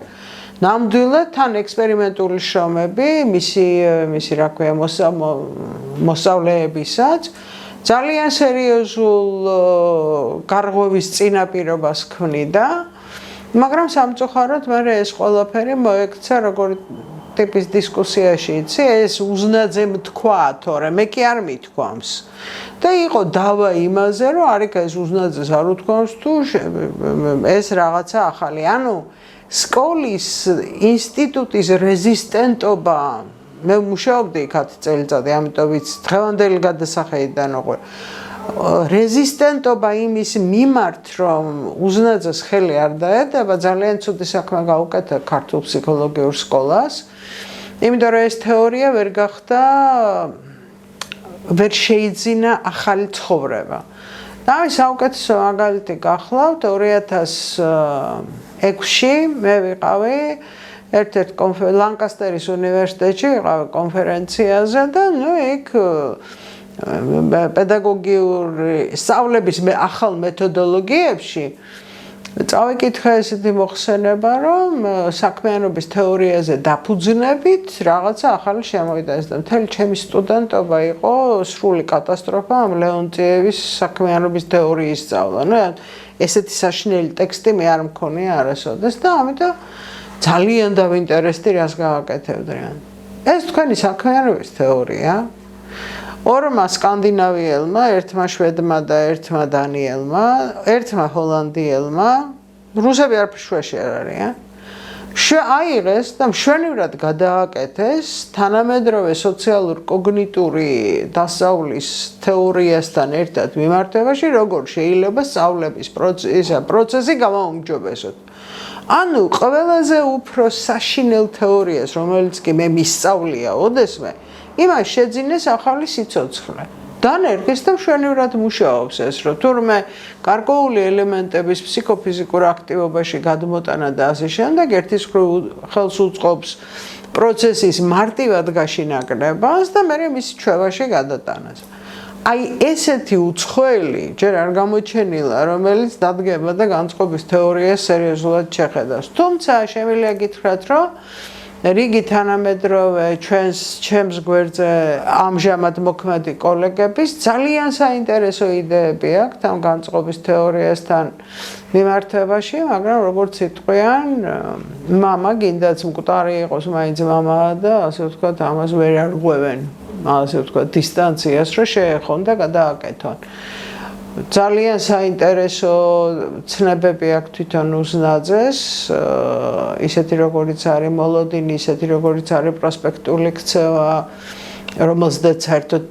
ნამდვილად თან ექსპერიმენტული შრომები, მისი რა ქვია, მოსწავლეებისაც ძალიან სერიოზულ გარღვევის წინაპირობას ქმნიდა, მაგრამ სამწუხაროდ მე ეს ყველაფერი მოექცა როგორი ტიპის დისკუსიაში, იცი, ეს უზნაძემ თქვა, თორე მე კი არ მithქვამს. და იყო დავა იმაზე, რომ არიქა ეს უზნაძეს არ უთქვამს თუ ეს რაღაცა ახალი. ანუ სკოლის ინსტიტუტის რეზისტენტობა მე მუშაობდი იქ 10 წელიწადი, ამიტომ ვიცი, დღევანდელი გადასახედიდან უკვე რეზისტენტობა იმის მიმართ, რომ უზნაძეს ხელი არ დაედება, ძალიან ცუდი საქმე გაუკეთა ქართულ ფსიქოლოგიურ სკოლას. იმიტომ რომ ეს თეორია ვერ შეიძინა ახალი ცხოვრება. და ამის საუკეთესო მაგალითი გახლავთ 2006-ში მე ვიყავი ერთ-ერთ ლანკასტერის უნივერსიტეტში ვიყავი კონფერენციაზე და იქ პედაგოგიური სწავლების ახალ მეთოდოლოგიებში წავიკითხე ესეთი მოხსენება, რომ საქმიანობის თეორიაზე დაფუძნებით რაღაცა ახალი შემოვიდა და მთელი ჩემი სტუდენტობა იყო სრული კატასტროფა ამ ლეონტიევის საქმიანობის თეორიის სწავლა. ესეთი საშინელი ტექსტი მე არ მქონია არასოდეს და ამიტომ ძალიან დავინტერესდი რას გავაკეთებდნენ. ეს თქვენი საქმიანობის თეორია ორმა სკანდინავიელმა, ერთმა შვედმა და ერთმა დანიელმა, ერთმა ჰოლანდიელმა, რუსები არაფერში არ არიან. აიღეს და მშვენივრად გადააკეთეს თანამედროვე სოციალურ-კოგნიტური დასწავლის თეორიასთან ერთად მიმართებაში, როგორ შეიძლება სწავლების პროცესი გამაუმჯობესოთ. ანუ ყველაზე უფრო საშინელ თეორიას, რომელიც კი მე მისწავლია ოდესმე, იმას შეძინეს ახალი სიცოცხლე. დანერგეს და მშვენივრად მუშაობს ეს, რომ თურმე გარკვეული ელემენტების ფსიქოფიზიკურ აქტივობაში გადმოტანა და ასე შემდეგ ერთის ხელს უწყობს პროცესის მარტივად გაშინაკრებას და მე მისი ჩვევაში გადატანას. აი ესეთი უცხოელი ჯერ არ გამოჩენილა, რომელიც დადგება და განწყობის თეორიას სერიოზულად შეხედავს. თუმცა შემიძლია გითხრათ, რომ რიგი თანამედროვე ჩემს გვერდზე ამჟამად მოქმედი კოლეგების ძალიან საინტერესო იდეები აქვთ ამ განწყობის თეორიასთან მიმართებაში, მაგრამ როგორც იტყვიან, მამა გინდაც მკვდარი იყოს, მაინც მამაა და ასე ვთქვათ, ამას ვერ არღვევენ, ასე ვთქვათ, დისტანციას, რომ შეეხონ და გადააკეთონ. ძალიან საინტერესო ცნებები აქვს თვითონ უზნაძეს, ისეთი როგორიც არის მოლოდინი, ისეთი როგორიც არის პროსპექტული ქცევა, რომელზეც საერთოდ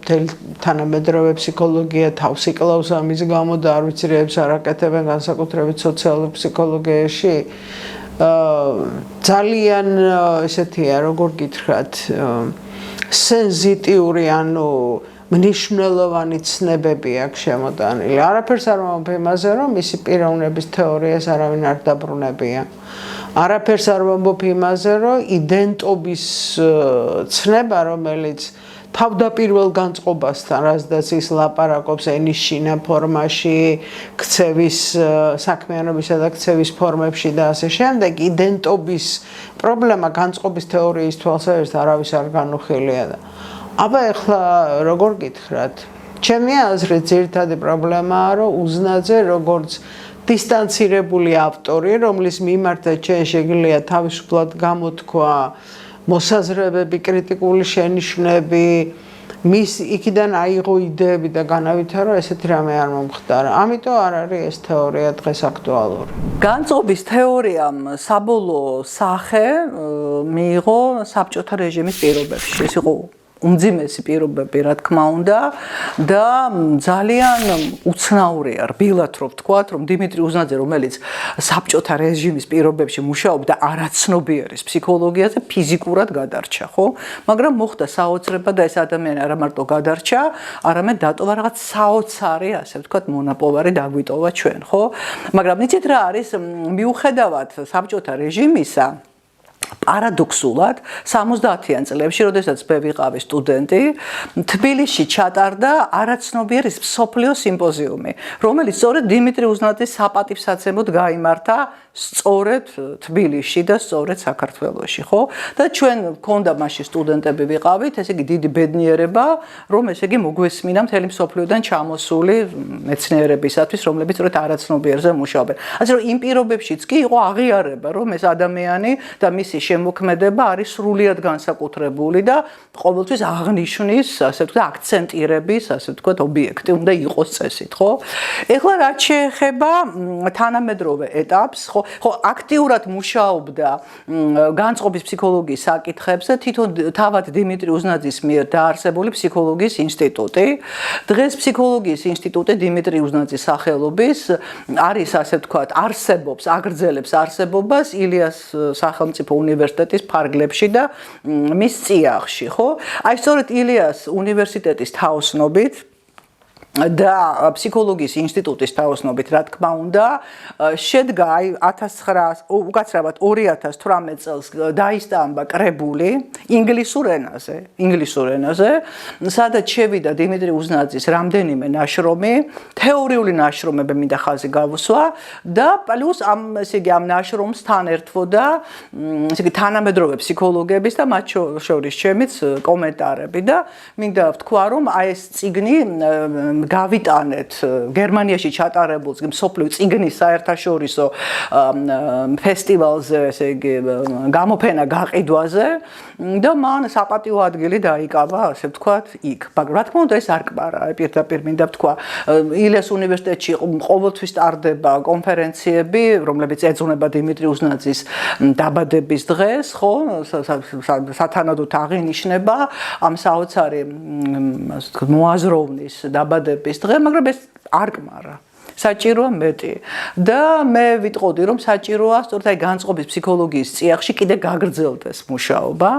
თანამედროვე ფსიქოლოგია თავს იკლავს ამის გამო და არ ვიცი რეებს არ აკეთებენ განსაკუთრებით სოციალურ ფსიქოლოგიაში. ძალიან ესეთია, როგორ გითხრათ, სენზიტიური, ანუ მნიშვნელოვანი ცნებები აქვს შემოტანილი. არაფერს არ მომბ იმაზე, რომ მისი პიროვნების თეორიას არავინ არ დაბრუნებია. არაფერს არ მომბ იმაზე, რომ იდენტობის ცნება, რომელიც თავდაპირველ განწყობასთან, რაზედაც ის ლაპარაკობს ენის შინა ფორმაში, ქცევის, საქმიანობისა და ქცევის ფორმებში და ასე შემდეგ, იდენტობის პრობლემა განწყობის თეორიის თვალსაზრისით არავის არ განუხილია და აბა ეხლა როგორ გითხრათ? ჩემი აზრით ძირითადი პრობლემაა, რომ უზნაძე როგორც დისტანცირებული ავტორი, რომლის მიმართაც ჩვენ შეგვიძლია თავისუფლად გამოთქვა მოსაზრებები, კრიტიკული შენიშვნები, მის იქიდან აიღო იდეები და განავითარო, ესეთი რამე არ მომხდარა. ამიტომ არ არის ეს თეორია დღეს აქტუალური. განწყობის თეორიამ საბოლოო სახე მიიღო საბჭოთა რეჟიმის პირობებში. ეს იყო უმძიმესი პირობები, რა თქმა უნდა, და ძალიან უცნაურია რბილად რომ ვთქვათ, რომ დიმიტრი უზნაძე, რომელიც საბჭოთა რეჟიმის პირობებში მუშაობდა არაცნობიერის ფსიქოლოგიაზე, ფიზიკურად გადარჩა, ხო? მაგრამ მოხდა საოცრება და ეს ადამიანი არა მარტო გადარჩა, არამედ დატოვა რაღაც საოცარი, ასე ვთქვათ, მონაპოვარი დაგვიტოვა ჩვენ, ხო? მაგრამ იცით რა არის, მიუხედავად საბჭოთა რეჟიმისა, პარადოქსულად 70-იან წლებში, როდესაც მე ვიყავი სტუდენტი, თბილისში ჩატარდა არაცნობიერის მსოფლიო სიმპოზიუმი, რომელიც სწორედ დიმიტრი უზნაძის საპატივსაცემოდ გაიმართა სწორედ თბილისში და სწორედ საქართველოში, ხო? და ჩვენ გქონდა მაშინ სტუდენტები ვიყავით, ესე იგი დიდი ბედნიერება, რომ ესე იგი მოგვესმინა მთელი მსოფლიოდან ჩამოსული მეცნიერებისათვის, რომლებიც სწორედ არაცნობიერზე მუშაობენ. ასე რომ იმ პირობებშიც კი იყო აღიარება, რომ ეს ადამიანი და მისი შემოქმედება არის სრულიად განსაკუთრებული და ყოველთვის აღნიშნის, ასე ვთქვათ, აქცენტირების, ასე ვთქვათ, ობიექტი უნდა იყოს წესით, ხო? ეხლა რაც შეეხება თანამედროვე ეტაპს, ხო, აქტიურად მუშაობდა განწყობის ფსიქოლოგიის საკითხებზე თვითონ თავად დიმიტრი უზნაძის მიერ დაარსებული ფსიქოლოგიის ინსტიტუტი. დღეს ფსიქოლოგიის ინსტიტუტი დიმიტრი უზნაძის სახელობის არის, ასე ვთქვათ, არსებობს, აგრძელებს არსებობას ილიას სახელმწიფო უნივერსიტეტის ფარგლებში და მის წიაღში, ხო? აი სწორედ ილიას უნივერსიტეტის თაოსნობით და ფსიქოლოგიის ინსტიტუტის თაოსნობით, რა თქმა უნდა, შედგა 2018 წელს დაისტამბა კრებული ინგლისურ ენაზე, სადაც შევიდა დიმიტრი უზნაძის რამდენიმე ნაშრომი, თეორიული ნაშრომები მინდა ხაზი გავუსვა და პლუს ესე იგი ამ ნაშრომსთან ერთვოდა ესე იგი თანამედროვე ფსიქოლოგების და მათ შორის ჩემიც კომენტარები და მინდა ვთქვა, რომ აი ეს წიგნი გავიტანეთ გერმანიაში ჩატარებულ მსოფლიო წიგნის საერთაშორისო ფესტივალზე, ესე იგი გამოფენა გაყიდვაზე და მან საპატიო ადგილი დაიკავა, ასე ვთქვათ, იქ. მაგრამ რა თქმა უნდა ეს არ კმარა, პირდაპირ მინდა ვთქვა, ილიას უნივერსიტეტში ყოველთვის ტარდება კონფერენციები, რომლებიც ეძღვნება დიმიტრი უზნაძის დაბადების დღეს, ხო, სათანადოდ აღინიშნება ამ საოცარი მოაზროვნის დაბადების დღე, მაგრამ ეს არ კმარა. საჭიროა მეტი და მე ვიტყოდი, რომ საჭიროა სწორედ აი განწყობის ფსიქოლოგიის წიაღში კიდე გაგრძელდეს მუშაობა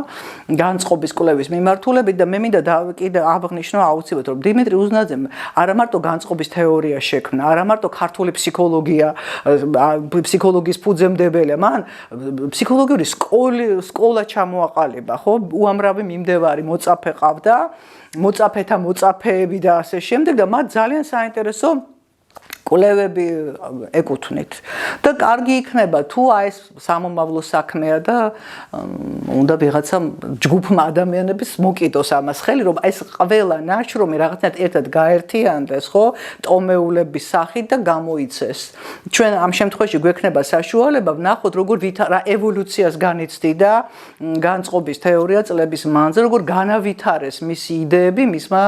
განწყობის კვლევის მიმართულებით და მე მინდა კიდე აღვნიშნო აუცილებლად, რომ დიმიტრი უზნაძემ არა მარტო განწყობის თეორია შექმნა, არა მარტო ქართული ფსიქოლოგია, ფსიქოლოგიის ფუძემდებელია, მან ფსიქოლოგიური სკოლა ჩამოაყალიბა, ხო? უამრავი მიმდევარი მოწაფე ყავდა, მოწაფეთა მოწაფეები და ასე შემდეგ და მათ ძალიან საინტერესო კვლევები ეკუთვნით და კარგი იქნება თუ აი ეს სამომავლო საქმეა და უნდა ვიღაცა ჯგუფმა ადამიანების მოკიდოს ამას ხელი, რომ ეს ყველა ნაშრომი რაღაცნაირად ერთად გაერთიანდეს, ხო, ტომეულების სახით და გამოიცეს. ჩვენ ამ შემთხვევაში გვექნება საშუალება ვნახოთ, როგორ რა ევოლუციას განიცდიდა განწყობის თეორია წლების მანძილზე, როგორ განავითარეს მისი იდეები მისმა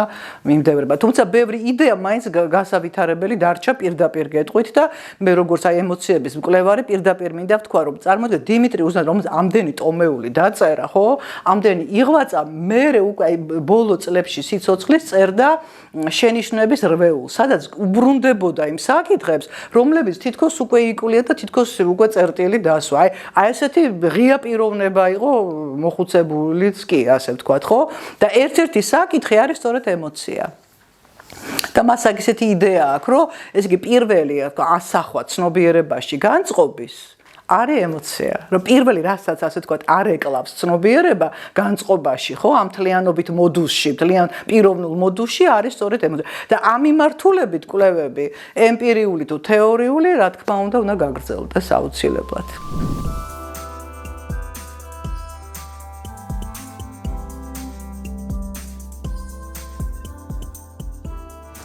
მიმდევრებმა. თუმცა ბევრი იდეა მაინც გასავითარებელი დარჩა პირდაპირ გეტყვით და მე როგორც აი ემოციების მკვლევარი პირდაპირ მინდა ვთქვა, რომ წარმოგიდგენთ დიმიტრი უზნაძე, რომელიც ამდენი ტომეული დაწერა, ხო? ამდენი იღვაწა, მერე უკვე აი ბოლო წლებში სიცოცხლის წერდა შენიშვნების რვეულს, სადაც უბრუნდებოდა იმ საკითხებს, რომლებიც თითქოს უკვე იკვლია და თითქოს უკვე წერტილი დასვა. აი ესეთი ღია პიროვნება იყო მოხუცებულიც კი, ასე ვთქვათ, ხო? და ერთ-ერთი საკითხი არის სწორედ ემოცია. და მას ისეთი იდეა აქვს, რომ ეს იგი პირველი ასახვა ცნობიერებაში განწყობის არის ემოცია. რომ პირველი რასაც ასე ვთქვათ არ ეკლავს ცნობიერება განწყობაში, ხო, ამ თლიანობით მოდუსში, თლიან პიროვნულ მოდუსში არის სწორედ ემოცია. და ამ მიმართულებით კვლევები, ემპირიული თუ თეორიული, რა თქმა უნდა გაგრძელდეს აუცილებლად.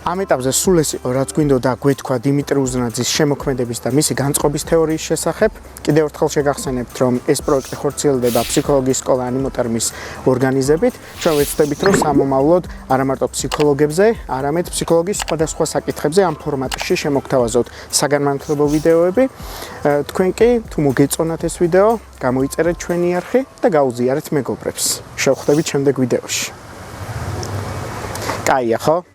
ამ ეტაპზე სულ ეს იყო, რაც გვინდოდა გვეთქვა დიმიტრი უზნაძის შემოქმედების და მისი განწყობის თეორიის შესახებ. კიდევ ერთხელ შეგახსენებთ, რომ ეს პროექტი ხორციელდება ფსიქოლოგიის სკოლა ანიმოტერმის ორგანიზებით. ჩვენ ვეცდებით, რომ სამომავლოდ არა მარტო ფსიქოლოგებზე, არამედ ფსიქოლოგიის სხვადასხვა საკითხებზე ამ ფორმატში შემოგთავაზოთ საგანმანათლებლო ვიდეოები. თქვენ კი, თუ მოგეწონათ ეს ვიდეო, გამოიწერეთ ჩვენი არხი და გაუზიარეთ მეგობრებს. შევხვდებით შემდეგ ვიდეოში. კაია, ხო?